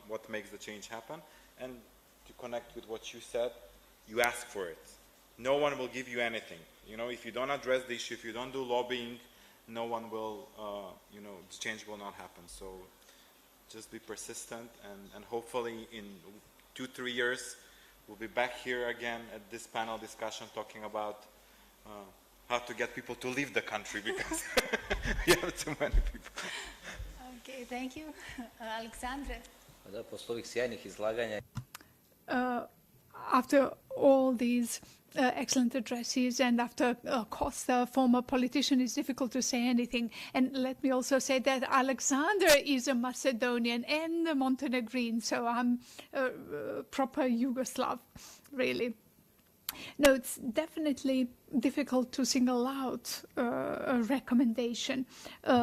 what makes the change happen. And to connect with what you said, you ask for it. No one will give you anything. If you don't address the issue, if you don't do lobbying, no one will, the change will not happen. So just be persistent, and hopefully in 2-3 years, we'll be back here again at this panel discussion talking about how to get people to leave the country, because we have too many people. Okay, thank you. Alexandre. Posle ovih sjajnih izlaganja. After all these excellent addresses, and after Costa, former politician, it's difficult to say anything. And let me also say that Alexander is a Macedonian and a Montenegrin, so I'm a proper Yugoslav, really. No, it's definitely difficult to single out a recommendation.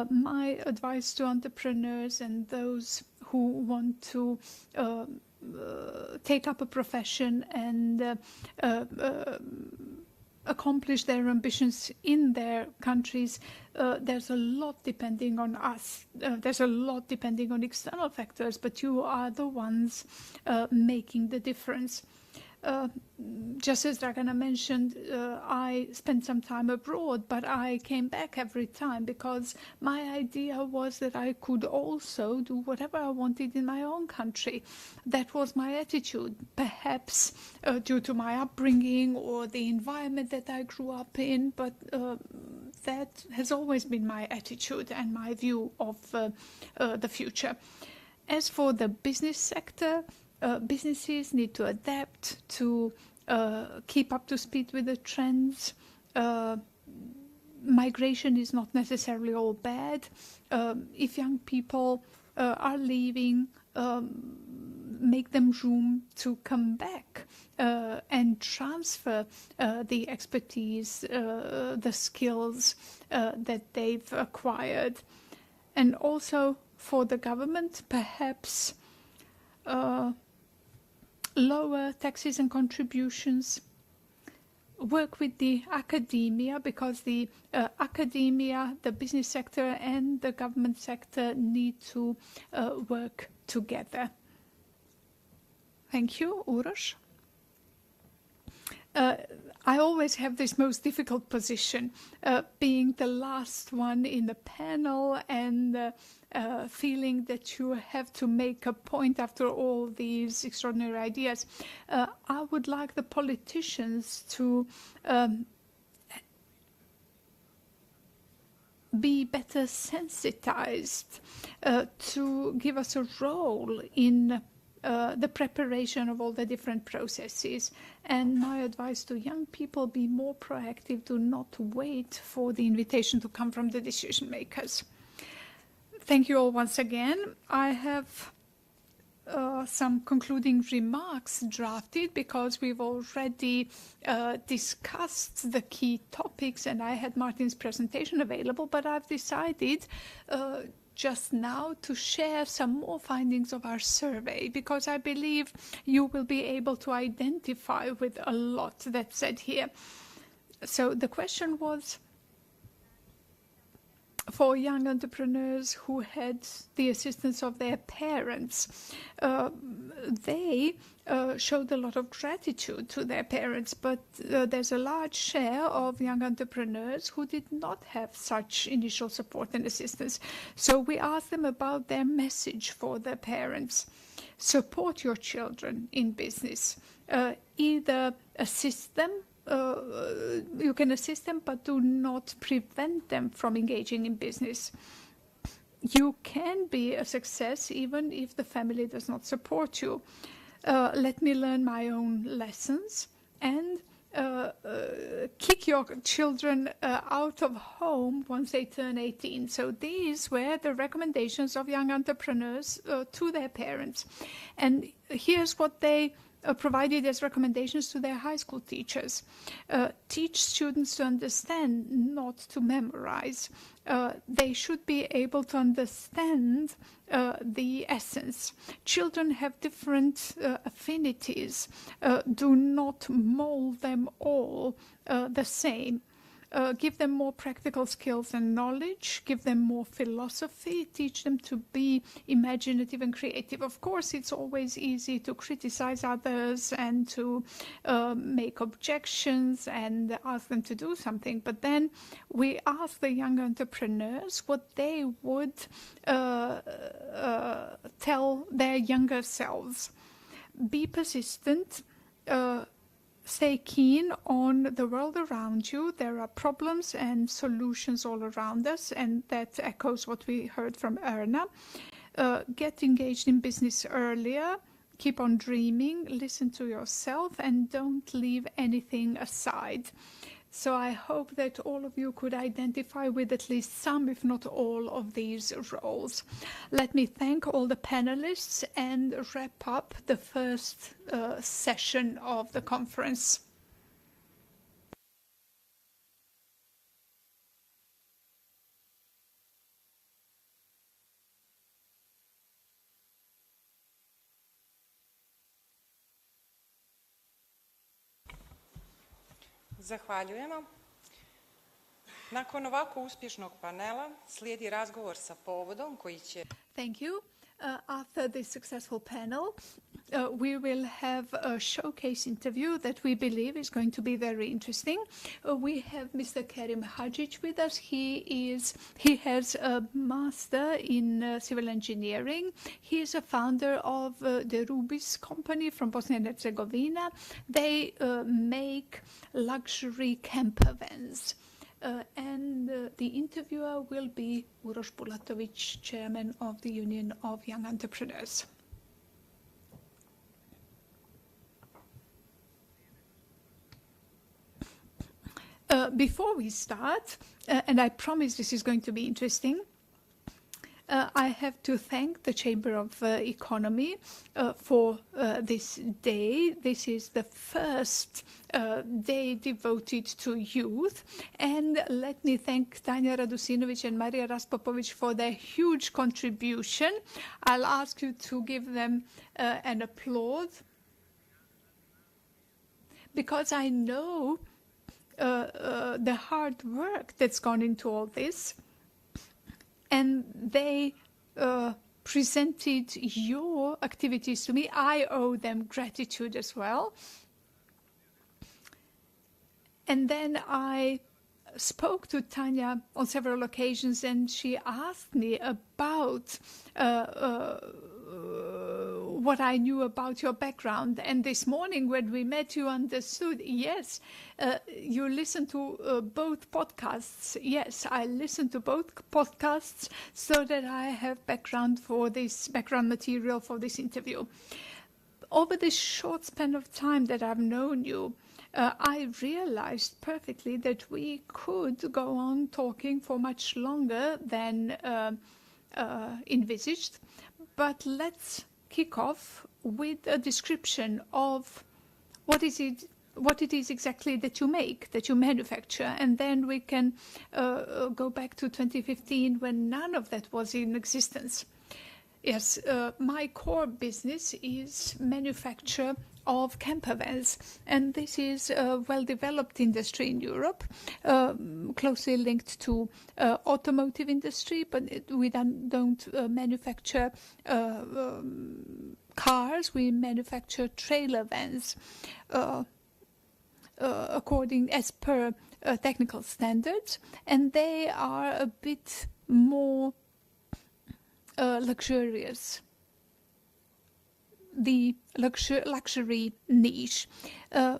My advice to entrepreneurs and those who want to take up a profession and accomplish their ambitions in their countries, there's a lot depending on us. There's a lot depending on external factors, but you are the ones making the difference. Just as Dragana mentioned, I spent some time abroad, but I came back every time because my idea was that I could also do whatever I wanted in my own country. That was my attitude, perhaps due to my upbringing or the environment that I grew up in, but that has always been my attitude and my view of the future. As for the business sector, businesses need to adapt to keep up to speed with the trends. Migration is not necessarily all bad. If young people are leaving, make them room to come back and transfer the expertise, the skills that they've acquired. And also for the government, perhaps lower taxes and contributions, work with the academia, because the academia, the business sector and the government sector need to work together. Thank you. Uroš? I always have this most difficult position, being the last one in the panel and feeling that you have to make a point after all these extraordinary ideas. I would like the politicians to be better sensitized, to give us a role in the preparation of all the different processes. And my advice to young people, be more proactive, do not wait for the invitation to come from the decision makers. Thank you all once again. I have some concluding remarks drafted because we've already discussed the key topics and I had Martin's presentation available, but I've decided just now to share some more findings of our survey, because I believe you will be able to identify with a lot that's said here. So the question was, for young entrepreneurs who had the assistance of their parents, they showed a lot of gratitude to their parents, but there's a large share of young entrepreneurs who did not have such initial support and assistance. So we asked them about their message for their parents. Support your children in business. Either assist them, you can assist them, but do not prevent them from engaging in business. You can be a success even if the family does not support you. Let me learn my own lessons, and kick your children out of home once they turn 18. So these were the recommendations of young entrepreneurs to their parents. And here's what they provided as recommendations to their high school teachers. Teach students to understand, not to memorize. They should be able to understand the essence. Children have different affinities. Do not mold them all the same. Give them more practical skills and knowledge, give them more philosophy, teach them to be imaginative and creative. Of course, it's always easy to criticize others and to make objections and ask them to do something. But then we ask the young entrepreneurs what they would tell their younger selves. Be persistent. Stay keen on the world around you. There are problems and solutions all around us, and that echoes what we heard from Erna. Get engaged in business earlier. Keep on dreaming. Listen to yourself, and don't leave anything aside. So I hope that all of you could identify with at least some, if not all, of these roles. Let me thank all the panelists and wrap up the first session of the conference. Zahvaljujemo. Nakon ovako uspješnog panela slijedi razgovor sa povodom koji će... Thank you. After this successful panel, we will have a showcase interview that we believe is going to be very interesting. We have Mr. Kerim Hadžić with us. He has a master in civil engineering. He is a founder of the Rubis company from Bosnia and Herzegovina. They make luxury camper vans. And the interviewer will be Uroš Bulatović, chairman of the Union of Young Entrepreneurs. Before we start, and I promise this is going to be interesting, I have to thank the Chamber of Economy for this day. This is the first day devoted to youth. And let me thank Tanja Radusinović and Marija Raspopović for their huge contribution. I'll ask you to give them an applause, because I know the hard work that's gone into all this. And they presented your activities to me. I owe them gratitude as well. And then I spoke to Tanja on several occasions, and she asked me about what I knew about your background. And this morning when we met, you understood, yes, you listened to both podcasts. Yes, I listened to both podcasts so that I have background material for this interview. Over this short span of time that I've known you, I realized perfectly that we could go on talking for much longer than envisaged. But let's kick off with a description of what is it what it is exactly that you make, that you manufacture. And then we can go back to 2015 when none of that was in existence. Yes, my core business is manufacture of camper vans, and this is a well-developed industry in Europe, closely linked to automotive industry, but we don't manufacture cars, we manufacture trailer vans as per technical standards, and they are a bit more luxurious, the luxury niche.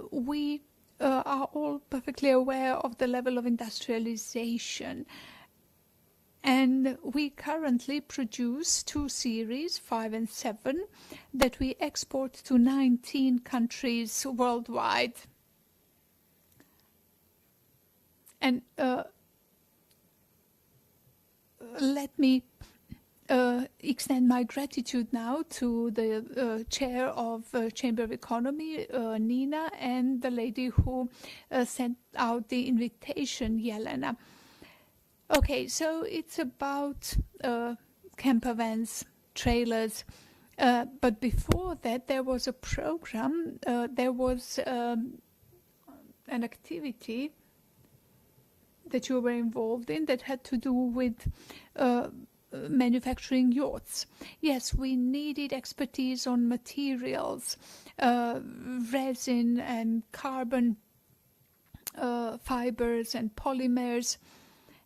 We are all perfectly aware of the level of industrialization, and we currently produce 2 series, 5 and 7, that we export to 19 countries worldwide. And let me extend my gratitude now to the chair of Chamber of Economy, Nina, and the lady who sent out the invitation, Jelena. Okay, so it's about camper vans, trailers, but before that there was a program, there was an activity that you were involved in that had to do with manufacturing yachts. Yes, we needed expertise on materials, resin and carbon fibers and polymers,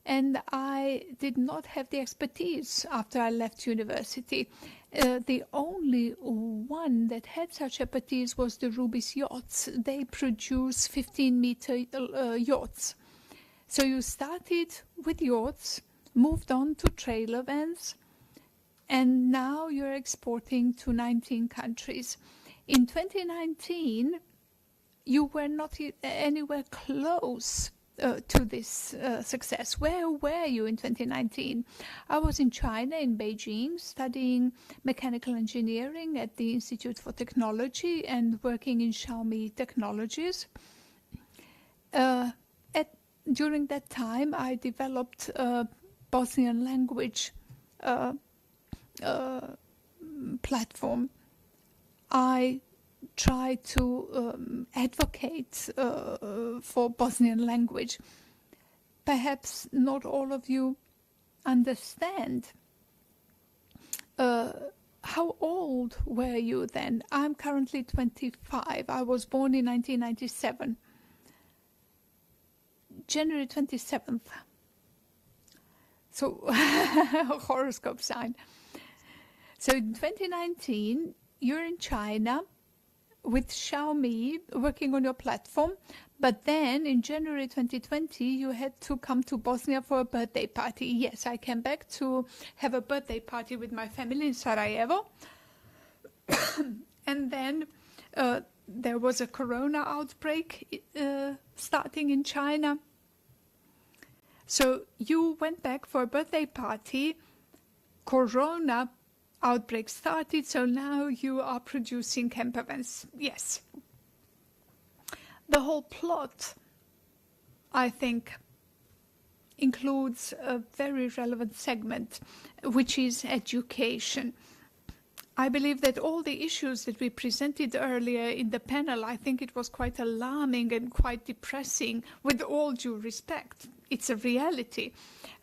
and I did not have the expertise after I left university. The only one that had such expertise was the Rubis yachts. They produce 15-meter yachts. So you started with yachts, moved on to trailer vans, and now you're exporting to 19 countries. In 2019, you were not anywhere close to this success. Where were you in 2019? I was in China, in Beijing, studying mechanical engineering at the Institute for Technology and working in Xiaomi Technologies. During that time, I developed a Bosnian language platform. I try to advocate for Bosnian language. Perhaps not all of you understand. How old were you then? I'm currently 25. I was born in 1997. January 27th. So, horoscope sign. So in 2019, you're in China with Xiaomi working on your platform, but then in January 2020, you had to come to Bosnia for a birthday party. Yes, I came back to have a birthday party with my family in Sarajevo. And then there was a corona outbreak starting in China. So you went back for a birthday party, corona outbreak started, so now you are producing camper vans. Yes. The whole plot, I think, includes a very relevant segment, which is education. I believe that all the issues that we presented earlier in the panel, I think it was quite alarming and quite depressing, with all due respect. It's a reality.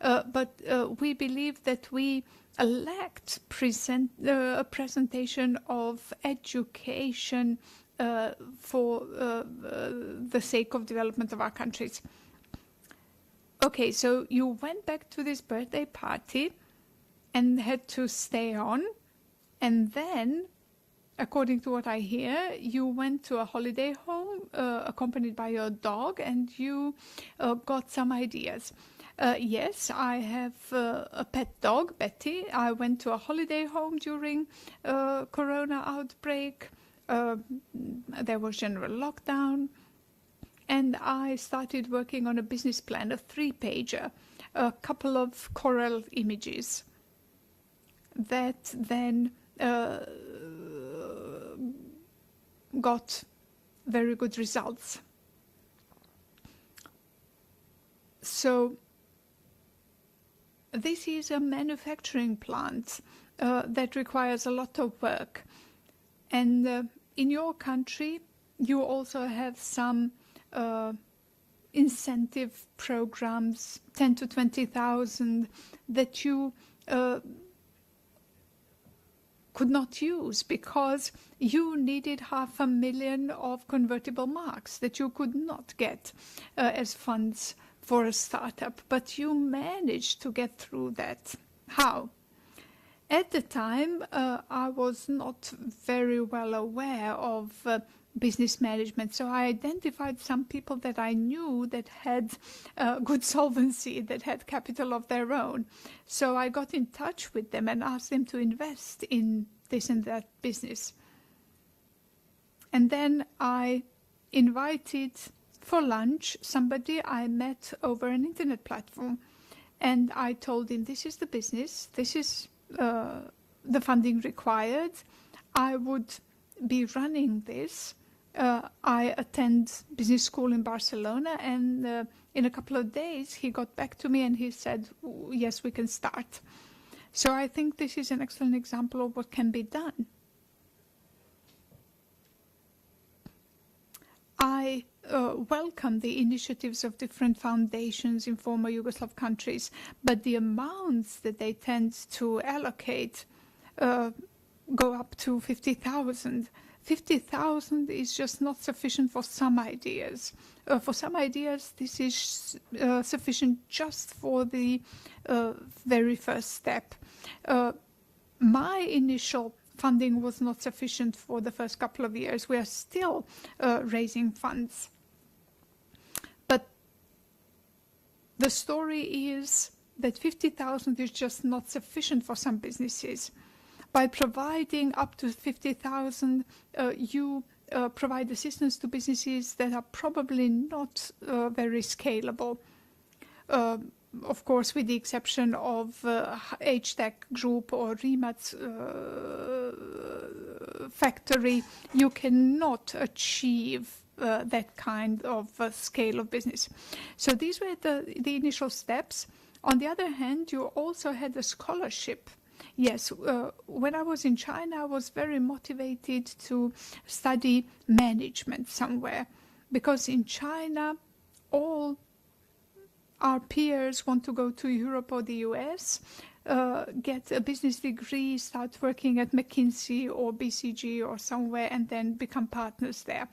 But we believe that we lacked a presentation of education for the sake of development of our countries. Okay, so you went back to this birthday party and had to stay on. And then, according to what I hear, you went to a holiday home accompanied by your dog, and you got some ideas. Yes, I have a pet dog, Betty. I went to a holiday home during corona outbreak. There was general lockdown. And I started working on a business plan, a 3-pager, a couple of coral images that then got very good results. So this is a manufacturing plant that requires a lot of work. And in your country, you also have some incentive programs, 10 to 20,000, that you could not use because you needed 500,000 of convertible marks that you could not get as funds for a startup. But you managed to get through that. How? At the time, I was not very well aware of business management, so I identified some people that I knew that had good solvency, that had capital of their own. So I got in touch with them and asked them to invest in this and that business. And then I invited for lunch somebody I met over an internet platform. And I told him, this is the business, this is the funding required. I would be running this. I attend business school in Barcelona, and in a couple of days he got back to me and he said, yes, we can start. So I think this is an excellent example of what can be done. I welcome the initiatives of different foundations in former Yugoslav countries, but the amounts that they tend to allocate go up to 50,000. 50,000 is just not sufficient for some ideas. For some ideas, this is sufficient just for the very first step. My initial funding was not sufficient for the first couple of years. We are still raising funds. But the story is that 50,000 is just not sufficient for some businesses. By providing up to 50,000, you provide assistance to businesses that are probably not very scalable. Of course, with the exception of HTEC Group or Rimac factory, you cannot achieve that kind of scale of business. So these were the initial steps. On the other hand, you also had a scholarship. Yes, when I was in China, I was very motivated to study management somewhere, because in China, all our peers want to go to Europe or the US, get a business degree, start working at McKinsey or BCG or somewhere, and then become partners there.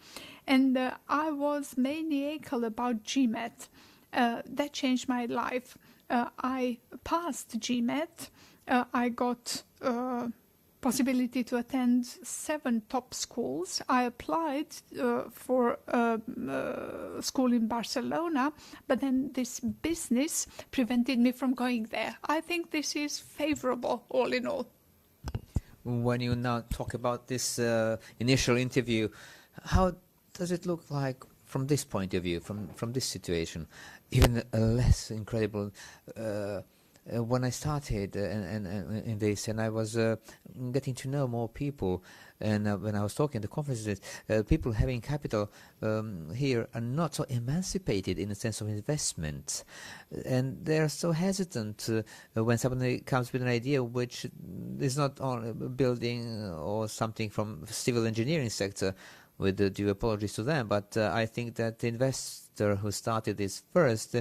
And I was maniacal about GMAT. That changed my life. I passed GMAT. I got possibility to attend 7 top schools. I applied for a school in Barcelona, but then this business prevented me from going there. I think this is favorable, all in all. When you now talk about this initial interview, how does it look like from this point of view, from this situation? Even less incredible. When I started in this, and I was getting to know more people, and when I was talking at the conferences, people having capital here are not so emancipated in the sense of investment, and they're so hesitant when somebody comes with an idea which is not only building or something from civil engineering sector, with due apologies to them, but I think that the investor who started this first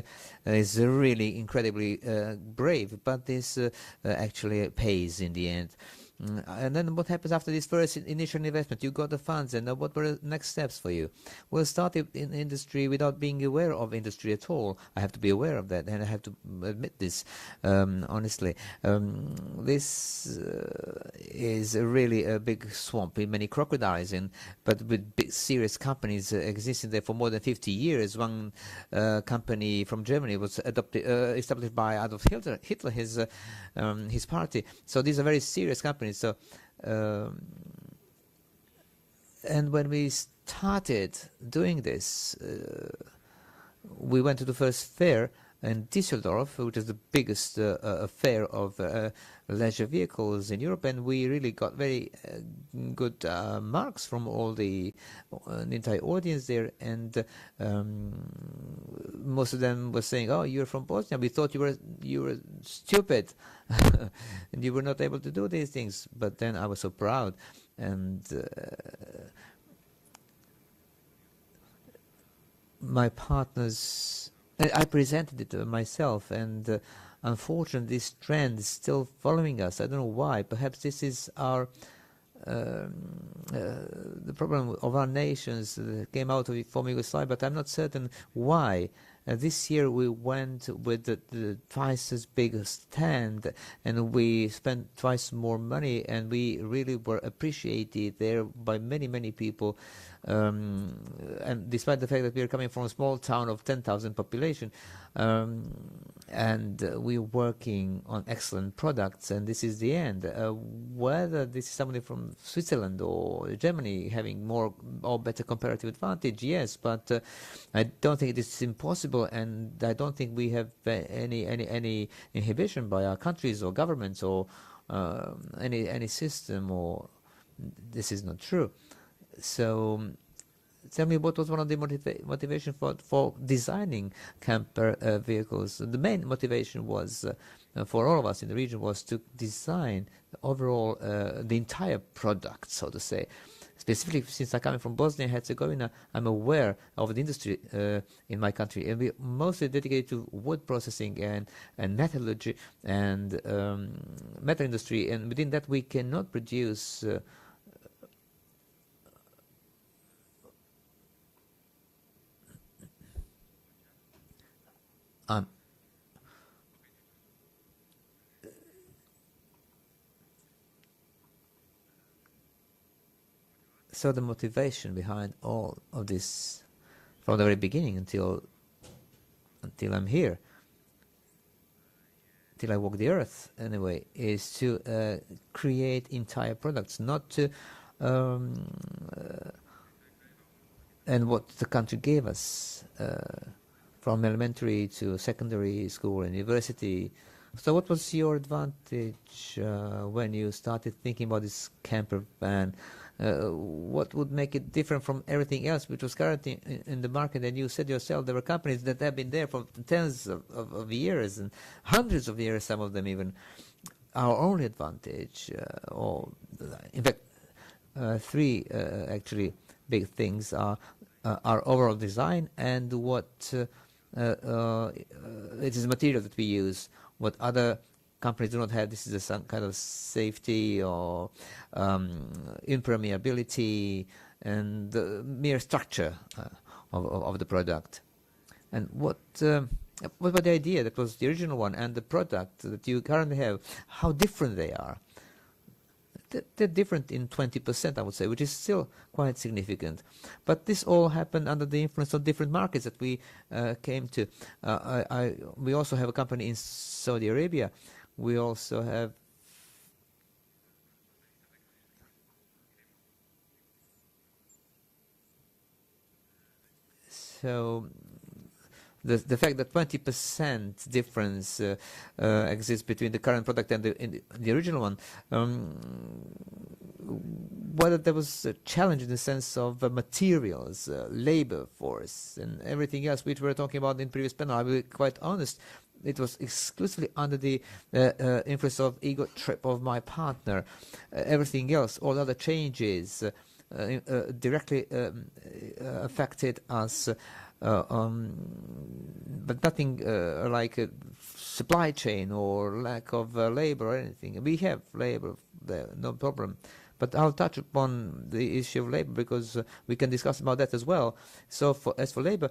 is really incredibly brave, but this actually pays in the end. And then what happens after this first initial investment? You got the funds, and what were the next steps for you? Well, started in industry without being aware of industry at all. I have to be aware of that, and I have to admit this honestly. This is really a big swamp with many crocodiles in, but with big, serious companies existing there for more than 50 years. One company from Germany was established by Adolf Hitler, his party. So these are very serious companies. So, and when we started doing this, we went to the first fair, and Düsseldorf, which is the biggest affair of leisure vehicles in Europe, and we really got very good marks from all the entire audience there, and most of them were saying, "Oh, you're from Bosnia. We thought you were stupid, and you were not able to do these things." But then I was so proud, and my partners, I presented it myself, and unfortunately this trend is still following us. I don't know why. Perhaps this is our the problem of our nations that came out of the former Yugoslavia, but I'm not certain why. This year we went with the twice as big a stand, and we spent twice more money, and we really were appreciated there by many people. And despite the fact that we are coming from a small town of 10,000 population, and we're working on excellent products, and this is the end. Whether this is somebody from Switzerland or Germany having more or better comparative advantage, yes, but I don't think it is impossible, and I don't think we have any inhibition by our countries or governments or any system, or this is not true. So tell me, what was one of the motivation for designing camper vehicles? The main motivation was for all of us in the region was to design overall the entire product, so to say. Specifically, since I'm coming from Bosnia and Herzegovina, I'm aware of the industry in my country, and we're mostly dedicated to wood processing and metallurgy and metal industry, and within that we cannot produce so the motivation behind all of this from the very beginning until I'm here, till I walk the earth anyway, is to create entire products, not to and what the country gave us from elementary to secondary school and university. So what was your advantage when you started thinking about this camper van? What would make it different from everything else which was currently in the market? And you said yourself there were companies that have been there for tens of years and hundreds of years, some of them even. Our only advantage, or in fact three actually big things, are our overall design and what it is material that we use, what other companies do not have. This is some kind of safety or impermeability and mere structure of the product. And what was the idea that was the original one and the product that you currently have, how different they are? They're different in 20%, I would say, which is still quite significant. But this all happened under the influence of different markets that we came to. We also have a company in Saudi Arabia. We also have the fact that 20% difference exists between the current product and the original one, whether there was a challenge in the sense of materials, labor force, and everything else which we were talking about in previous panel. I will be quite honest, it was exclusively under the influence of ego trip of my partner. Everything else, all other changes directly affected us. But nothing like a supply chain or lack of labor or anything. We have labor there, no problem. But I'll touch upon the issue of labor because we can discuss about that as well. So as for labor,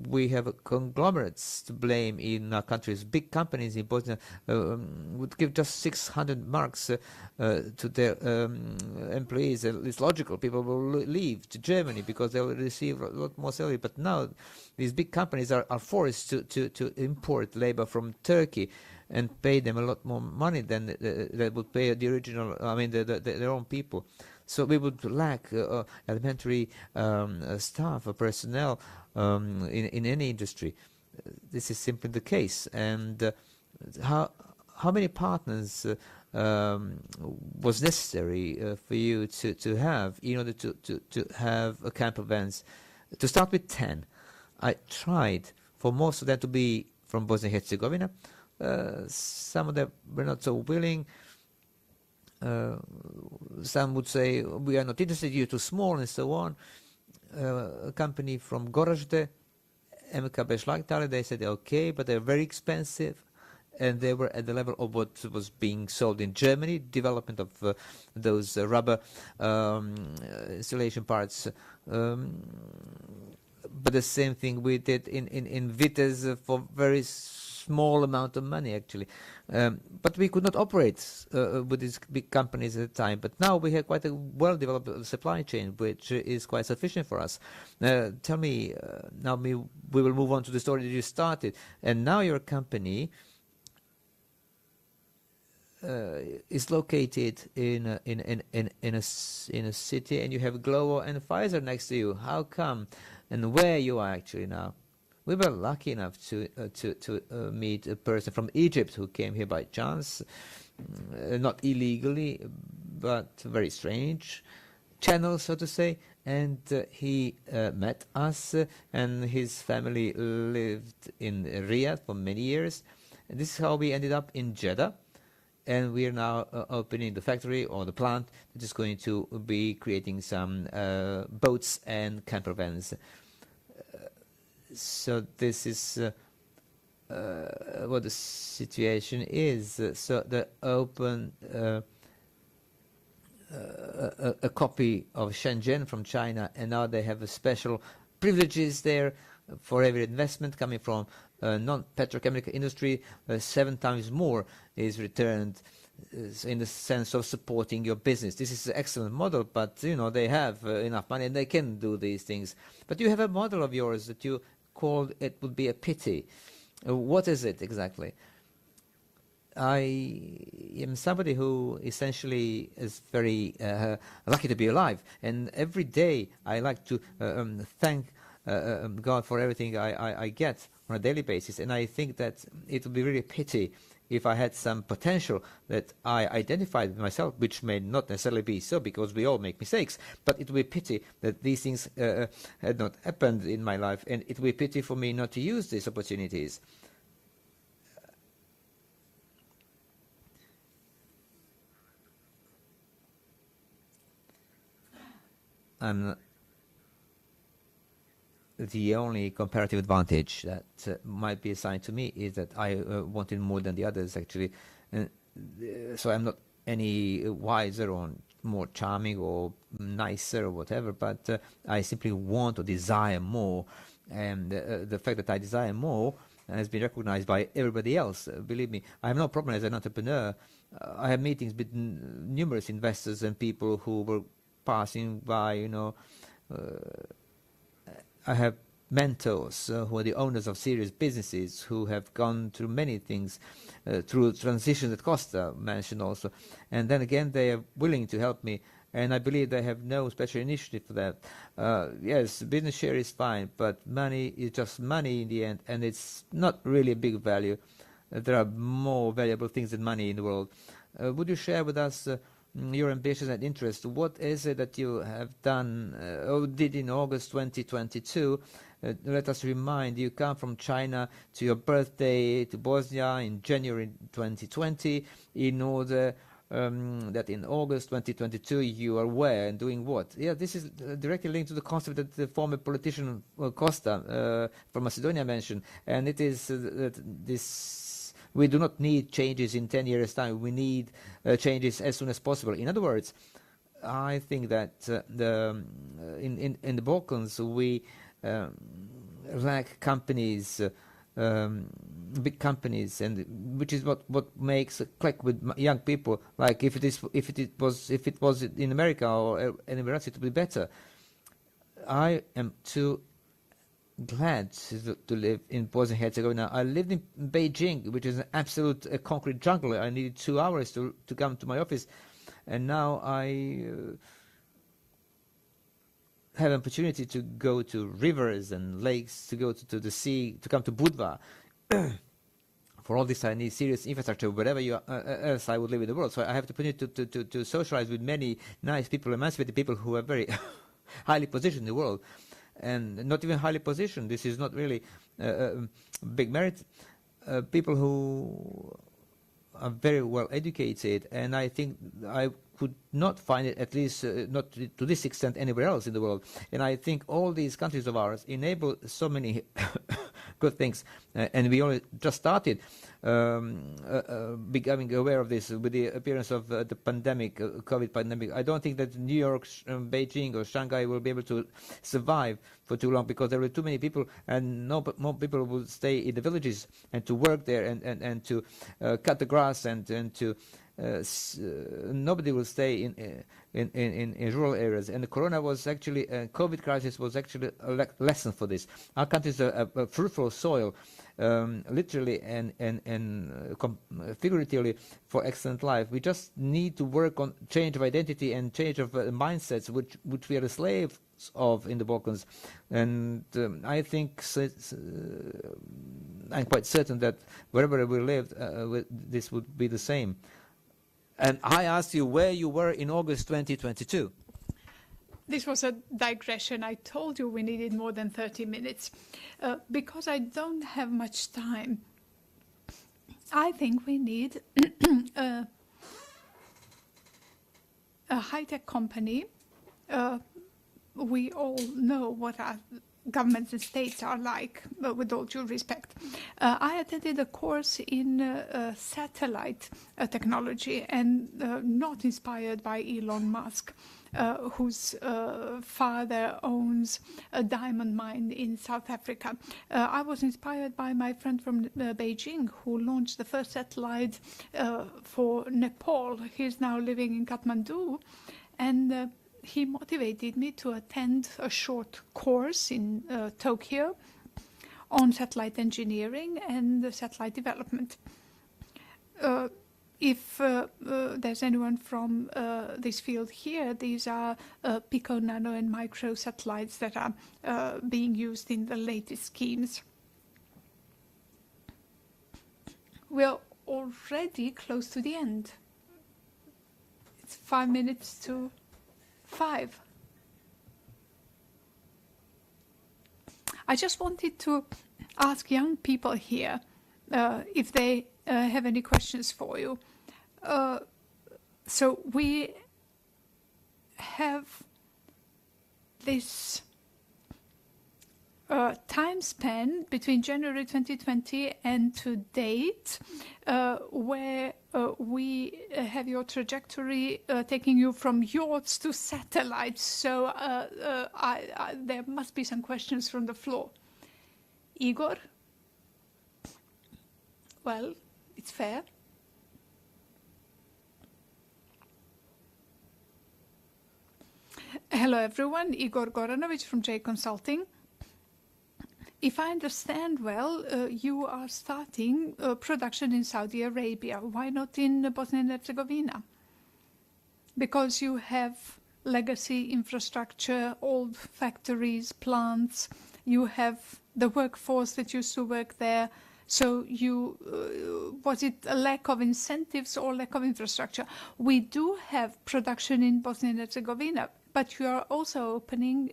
we have conglomerates to blame in our countries. Big companies in Bosnia would give just 600 marks to their employees. It's logical. People will leave to Germany because they will receive a lot more salary. But now these big companies are forced to import labor from Turkey and pay them a lot more money than they would pay the original, their own people. So we would lack elementary staff or personnel in any industry. this is simply the case. And how many partners was necessary for you to have in order to have a camper vans? To start with 10. I tried for most of them to be from Bosnia and Herzegovina. Some of them were not so willing. Some would say, we are not interested, you're too small, and so on. A company from Gorazde, MKB Schlagthaler, they said, okay, but they're very expensive. And they were at the level of what was being sold in Germany, development of those rubber insulation parts. But the same thing we did in Vitesse for very small amount of money, actually. But we could not operate with these big companies at the time. But now we have quite a well-developed supply chain, which is quite sufficient for us. Tell me, now we will move on to the story that you started. And now your company is located in a city, and you have Glovo and Pfizer next to you. How come? And where you are actually now? We were lucky enough to meet a person from Egypt who came here by chance, not illegally, but very strange channel, so to say. And he met us, and his family lived in Riyadh for many years. And this is how we ended up in Jeddah. And we are now opening the factory or the plant that is going to be creating some boats and camper vans. So this is what the situation is. So they open a copy of Shenzhen from China, and now they have a special privileges there for every investment coming from non-petrochemical industry. 7 times more is returned in the sense of supporting your business. This is an excellent model, but you know they have enough money and they can do these things. But you have a model of yours that you called "It Would Be a Pity." What is it exactly? I am somebody who essentially is very lucky to be alive, and every day I like to thank God for everything I get on a daily basis. And I think that it would be really a pity if I had some potential that I identified with myself, which may not necessarily be so, because we all make mistakes, but it would be a pity that these things had not happened in my life, and it would be a pity for me not to use these opportunities. The only comparative advantage that might be assigned to me is that I wanted more than the others, actually. So I'm not any wiser or more charming or nicer or whatever, but I simply want or desire more. And the fact that I desire more has been recognized by everybody else. Believe me, I have no problem as an entrepreneur. I have meetings with numerous investors and people who were passing by, you know. I have mentors who are the owners of serious businesses who have gone through many things, through transition that Costa mentioned also. And then again, they are willing to help me. And I believe they have no special initiative for that. Yes, business share is fine, but money is just money in the end, and it's not really a big value. There are more valuable things than money in the world. Would you share with us your ambitions and interests? What is it that you have done or did in August 2022? Let us remind you come from China to your birthday to Bosnia in January 2020 in order that in August 2022 you are where and doing what? Yeah, this is directly linked to the concept that the former politician Costa from Macedonia mentioned, and it is that this. We do not need changes in 10 years' time. We need changes as soon as possible. In other words, I think that in the Balkans we lack companies, big companies, and which is what makes a click with young people. Like if it was in America or anywhere else, it would be better. I am too glad to live in Bosnia and Herzegovina. I lived in Beijing, which is an absolute concrete jungle. I needed 2 hours to come to my office, and now I have an opportunity to go to rivers and lakes, to go to the sea, to come to Budva. For all this, I need serious infrastructure. Wherever else I would live in the world, so I have the opportunity to socialize with many nice people, emancipated people who are very highly positioned in the world, and not even highly positioned. This is not really big merit. People who are very well educated, and I think I could not find it, at least not to this extent, anywhere else in the world. And I think all these countries of ours enable so many good things, and we only just started becoming aware of this with the appearance of the pandemic, COVID pandemic. I don't think that New York, Beijing or Shanghai will be able to survive for too long, because there are too many people, and more people will stay in the villages and to work there and to cut the grass and to nobody will stay in rural areas. And the corona was actually, COVID crisis was actually a lesson for this. Our country is a fruitful soil, literally and figuratively, for excellent life. We just need to work on change of identity and change of mindsets, which we are the slaves of in the Balkans. And I think I'm quite certain that wherever we live, this would be the same. And I asked you where you were in August 2022. This was a digression. I told you we needed more than 30 minutes. Because I don't have much time, I think we need a high-tech company. We all know what our governments and states are like, with all due respect. I attended a course in satellite technology, and not inspired by Elon Musk, whose father owns a diamond mine in South Africa. I was inspired by my friend from Beijing, who launched the first satellite for Nepal. He's now living in Kathmandu, and he motivated me to attend a short course in Tokyo on satellite engineering and satellite development. If there's anyone from this field here, these are pico, nano and micro satellites that are being used in the latest schemes. We're already close to the end. It's 5 minutes to 5. I just wanted to ask young people here if they have any questions for you. So we have this time span between January 2020 and to date, where we have your trajectory taking you from yachts to satellites. So there must be some questions from the floor. Igor? Well, it's fair. Hello everyone, Igor Goranovic from J Consulting. If I understand well, you are starting production in Saudi Arabia. Why not in Bosnia and Herzegovina? Because you have legacy infrastructure, old factories, plants, you have the workforce that used to work there. So was it a lack of incentives or lack of infrastructure? We do have production in Bosnia and Herzegovina, but you are also opening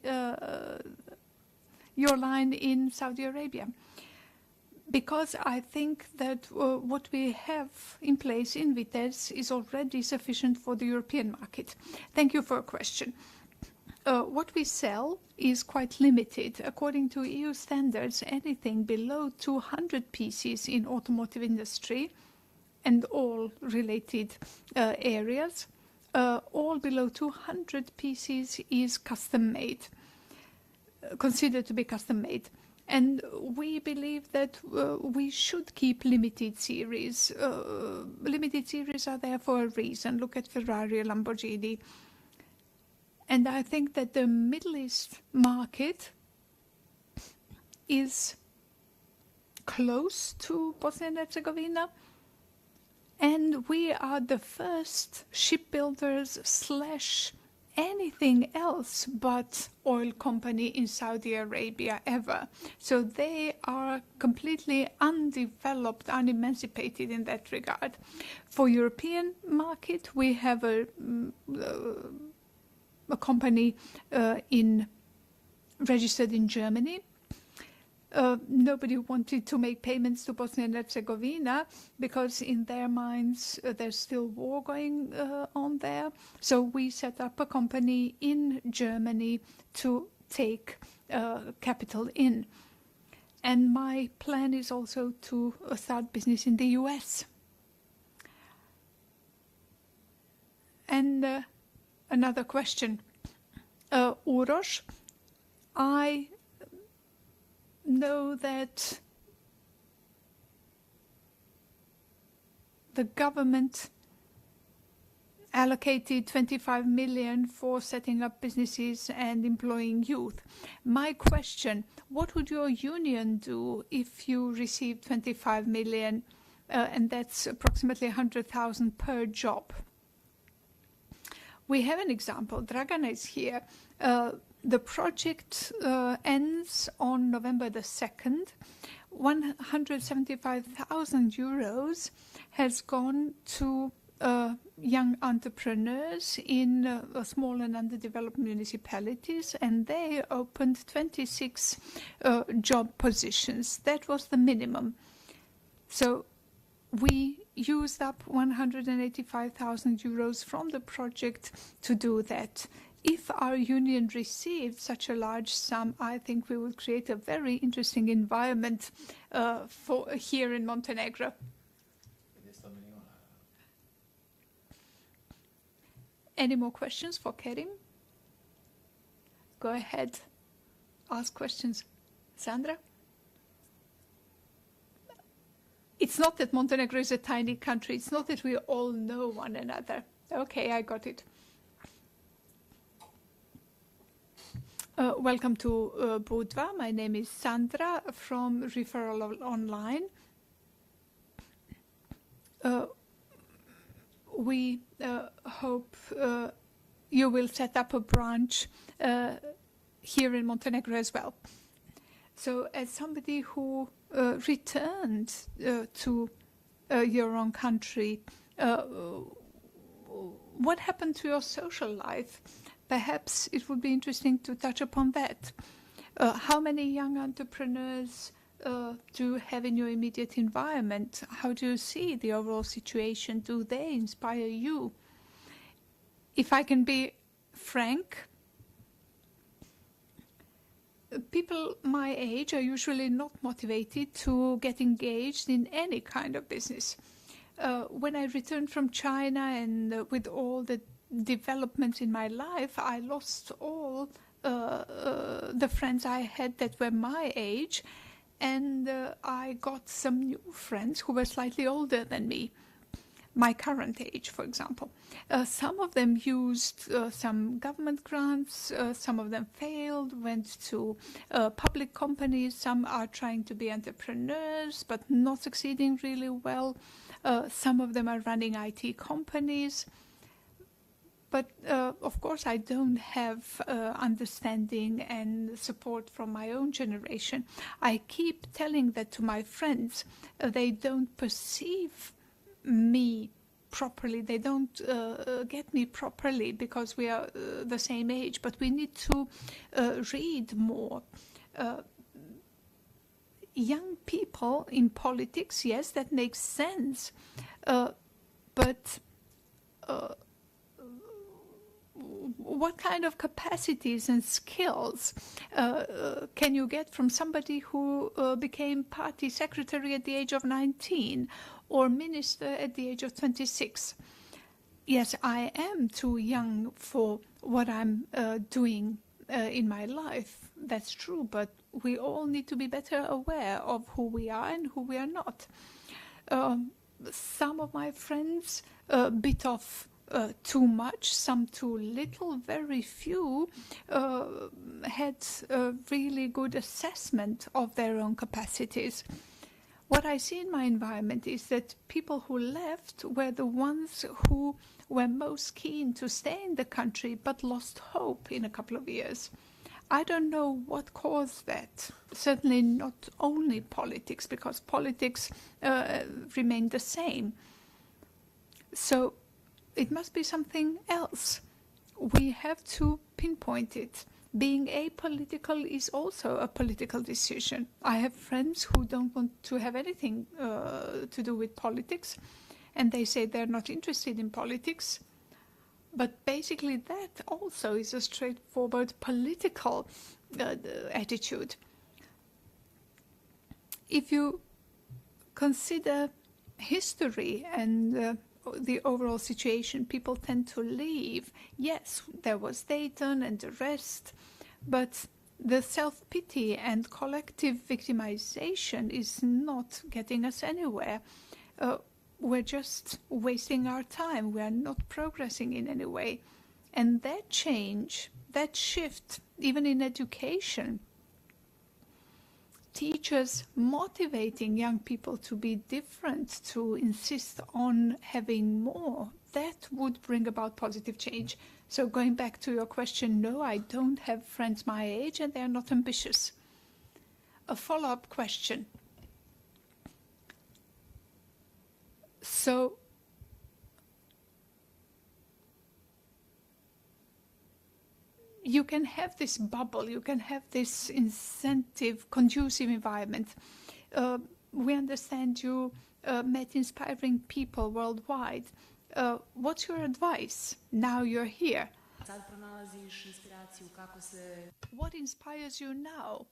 your line in Saudi Arabia, because I think that what we have in place in Vitesse is already sufficient for the European market. Thank you for your question. What we sell is quite limited. According to EU standards, anything below 200 pieces in automotive industry and all related areas, all below 200 pieces is custom made, considered to be custom made. And we believe that we should keep limited series. Limited series are there for a reason. Look at Ferrari, Lamborghini. And I think that the Middle East market is close to Bosnia and Herzegovina. And we are the first shipbuilders / anything else but oil company in Saudi Arabia ever. So they are completely undeveloped, unemancipated in that regard. For European market, we have a company registered in Germany. Nobody wanted to make payments to Bosnia and Herzegovina because in their minds there's still war going on there. So we set up a company in Germany to take capital in. And my plan is also to start business in the US. And another question. Uroš, I know that the government allocated 25 million for setting up businesses and employing youth. My question, what would your union do if you received 25 million and that's approximately 100,000 per job? We have an example. Dragana is here. The project ends on November the 2nd. 175,000 euros has gone to young entrepreneurs in small and underdeveloped municipalities, and they opened 26 job positions. That was the minimum. So we used up 185,000 euros from the project to do that. If our union received such a large sum, I think we would create a very interesting environment for here in Montenegro. Any more questions for Kerim? Go ahead, ask questions. Sandra? It's not that Montenegro is a tiny country. It's not that we all know one another. Okay, I got it. Welcome to Budva. My name is Sandra from Referral Online. We hope you will set up a branch here in Montenegro as well. So as somebody who returned to your own country, what happened to your social life? Perhaps it would be interesting to touch upon that. How many young entrepreneurs do you have in your immediate environment? How do you see the overall situation? Do they inspire you? If I can be frank, people my age are usually not motivated to get engaged in any kind of business. When I returned from China and with all the developments in my life, I lost all the friends I had that were my age, and I got some new friends who were slightly older than me, my current age, for example. Some of them used some government grants, some of them failed, went to public companies, some are trying to be entrepreneurs but not succeeding really well. Some of them are running IT companies. But of course, I don't have understanding and support from my own generation. I keep telling that to my friends. They don't perceive me properly. They don't get me properly because we are the same age. But we need to read more. Young people in politics, yes, that makes sense. But what kind of capacities and skills can you get from somebody who became party secretary at the age of 19 or minister at the age of 26? Yes, I am too young for what I'm doing in my life. That's true, but we all need to be better aware of who we are and who we are not. Some of my friends bit off too much, some too little. Very few had a really good assessment of their own capacities. What I see in my environment is that people who left were the ones who were most keen to stay in the country but lost hope in a couple of years. I don't know what caused that. Certainly not only politics, because politics remained the same. So it must be something else. We have to pinpoint it. Being apolitical is also a political decision. I have friends who don't want to have anything to do with politics, and they say they're not interested in politics. But basically that also is a straightforward political attitude. If you consider history and the overall situation, people tend to leave. Yes, there was Dayton and the rest, but the self-pity and collective victimization is not getting us anywhere. We're just wasting our time. We are not progressing in any way. And that change, that shift, even in education, teachers motivating young people to be different, to insist on having more, that would bring about positive change. So going back to your question, no, I don't have friends my age and they're not ambitious. A follow-up question. So you can have this bubble, you can have this incentive, conducive environment. We understand you met inspiring people worldwide. What's your advice now you're here? What inspires you now?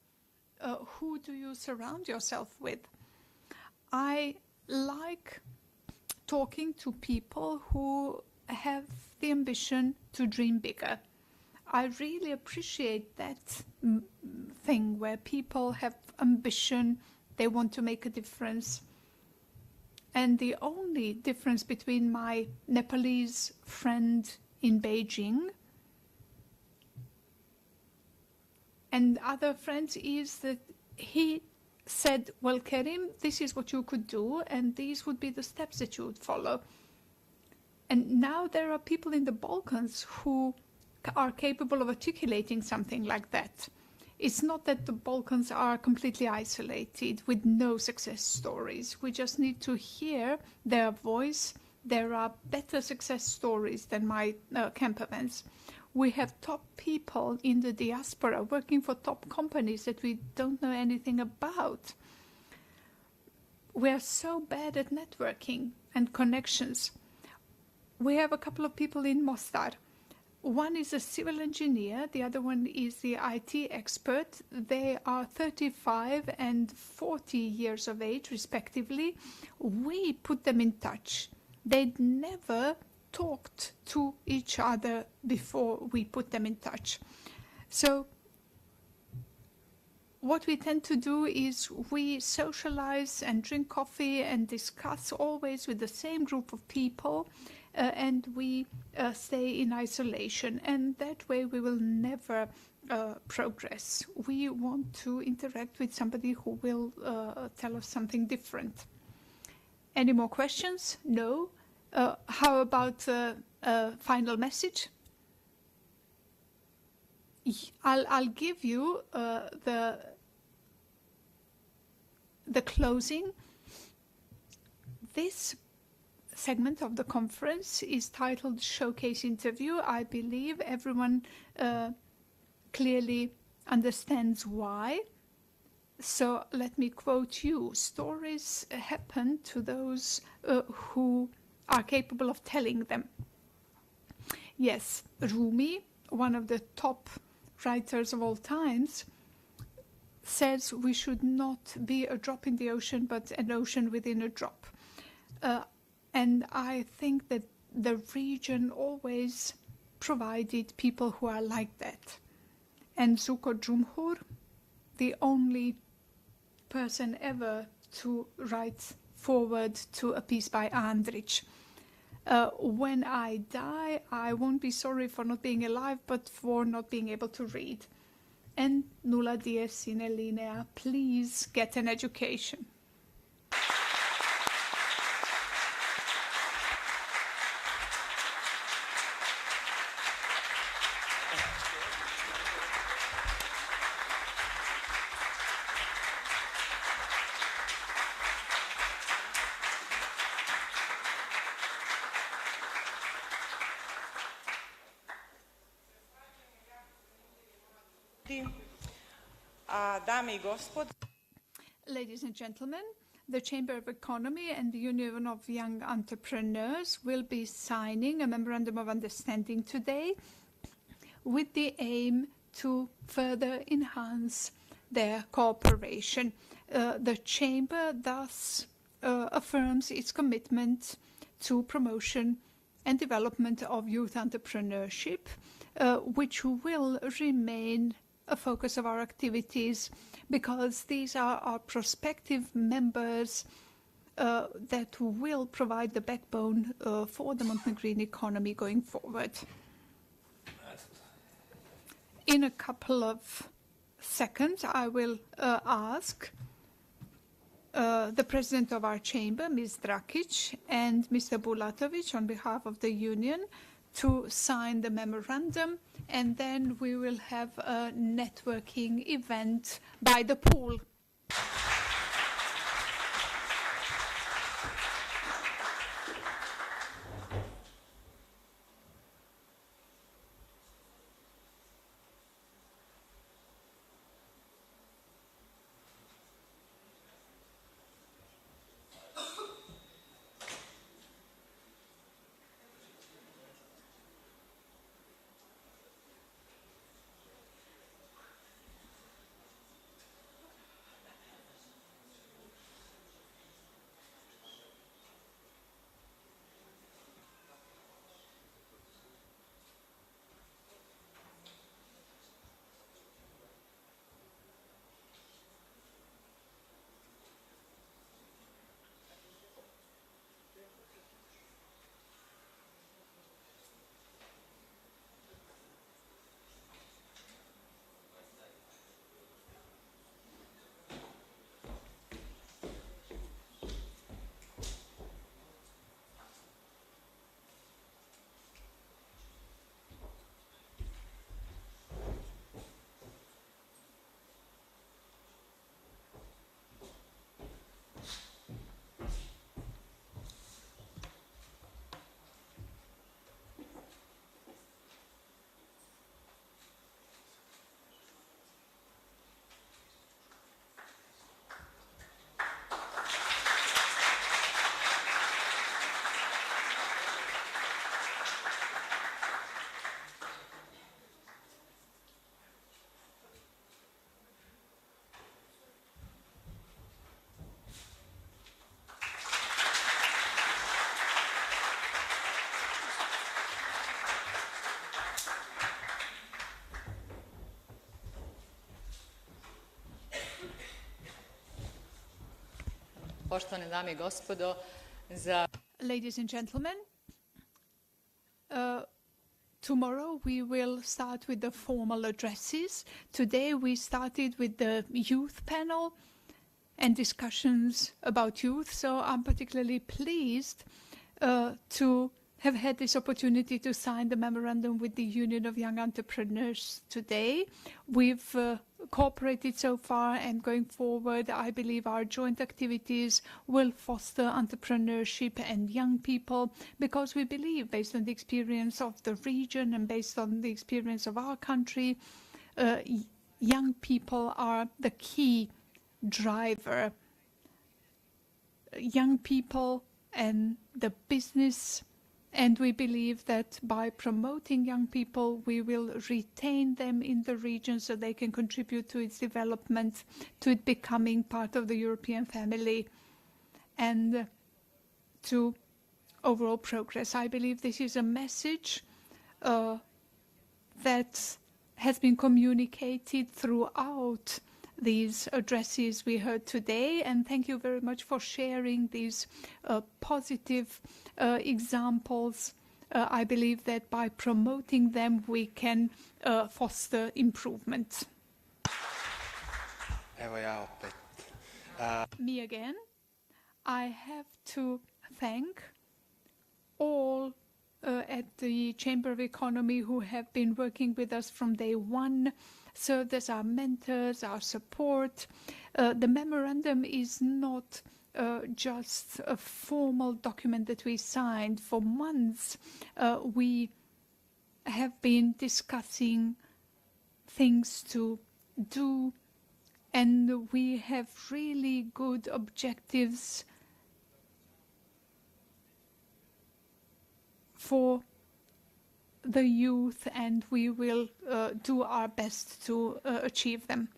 Who do you surround yourself with? I like talking to people who have the ambition to dream bigger. I really appreciate that thing where people have ambition, they want to make a difference. And the only difference between my Nepalese friend in Beijing and other friends is that he said, well, Kerim, this is what you could do, and these would be the steps that you would follow. And now there are people in the Balkans who are capable of articulating something like that. It's not that the Balkans are completely isolated with no success stories. We just need to hear their voice. There are better success stories than my camp events. We have top people in the diaspora working for top companies that we don't know anything about. We are so bad at networking and connections. We have a couple of people in Mostar. One is a civil engineer, the other one is the IT expert. They are 35 and 40 years of age, respectively. We put them in touch. They'd never talked to each other before we put them in touch. So what we tend to do is we socialize and drink coffee and discuss always with the same group of people, and we stay in isolation. And that way we will never progress. We want to interact with somebody who will tell us something different. Any more questions? No? How about a final message? I'll give you the closing. This segment of the conference is titled Showcase Interview. I believe everyone clearly understands why. So let me quote you. Stories happen to those who are capable of telling them. Yes, Rumi, one of the top writers of all times, says we should not be a drop in the ocean, but an ocean within a drop. And I think that the region always provided people who are like that. And Zuko Jumhur, the only person ever to write forward to a piece by Andrich. When I die, I won't be sorry for not being alive, but for not being able to read. And nulla dies sine linea, please get an education. a dame I gospodo, Ladies and gentlemen, the Chamber of Economy and the Union of Young Entrepreneurs will be signing a Memorandum of Understanding today with the aim to further enhance their cooperation. The Chamber thus affirms its commitment to promotion and development of youth entrepreneurship, which will remain a focus of our activities because these are our prospective members that will provide the backbone for the Montenegrin economy going forward. In a couple of seconds, I will ask the president of our chamber, Ms. Drakic, and Mr. Bulatovic, on behalf of the union, to sign the memorandum, and then we will have a networking event by the pool. Poštovane dame I gospodo, za... Ladies and gentlemen, tomorrow we will start with the formal addresses. Today we started with the youth panel and discussions about youth, so I'm particularly pleased to have had this opportunity to sign the memorandum with the Union of Young Entrepreneurs today. We've cooperated so far, and going forward, I believe our joint activities will foster entrepreneurship and young people, because we believe, based on the experience of the region and based on the experience of our country, young people are the key driver. Young people and the business. And we believe that by promoting young people, we will retain them in the region so they can contribute to its development, to it becoming part of the European family, and to overall progress. I believe this is a message that has been communicated throughout these addresses we heard today, and thank you very much for sharing these positive examples. I believe that by promoting them we can foster improvement. Me again. I have to thank all at the Chamber of Economy who have been working with us from day one, served as our mentors, our support. The memorandum is not just a formal document that we signed. For months, we have been discussing things to do, And we have really good objectives for the youth, and we will do our best to achieve them.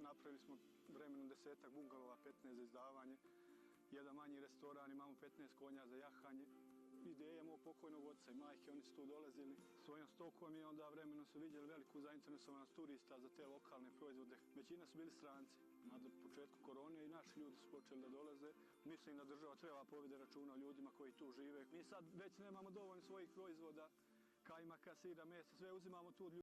Napravili smo vremenom 10-ak bungalova, 15 za izdavanje, jedan manji restoran, imamo 15 konja za jahanje. Ideja mog pokojnog oca i majke, oni su tu dolazili svojom stokom i onda vremenom su vidjeli veliku zainteresovanost turista za te lokalne proizvode. Većina su bili stranci. Na početku korone i naši ljudi su počeli da dolaze. Mislim da država treba povede računa o ljudima koji tu žive. Mi sad već nemamo dovoljno svojih proizvoda, kajmaka, sira, mesa, sve uzimamo tu od ljudi.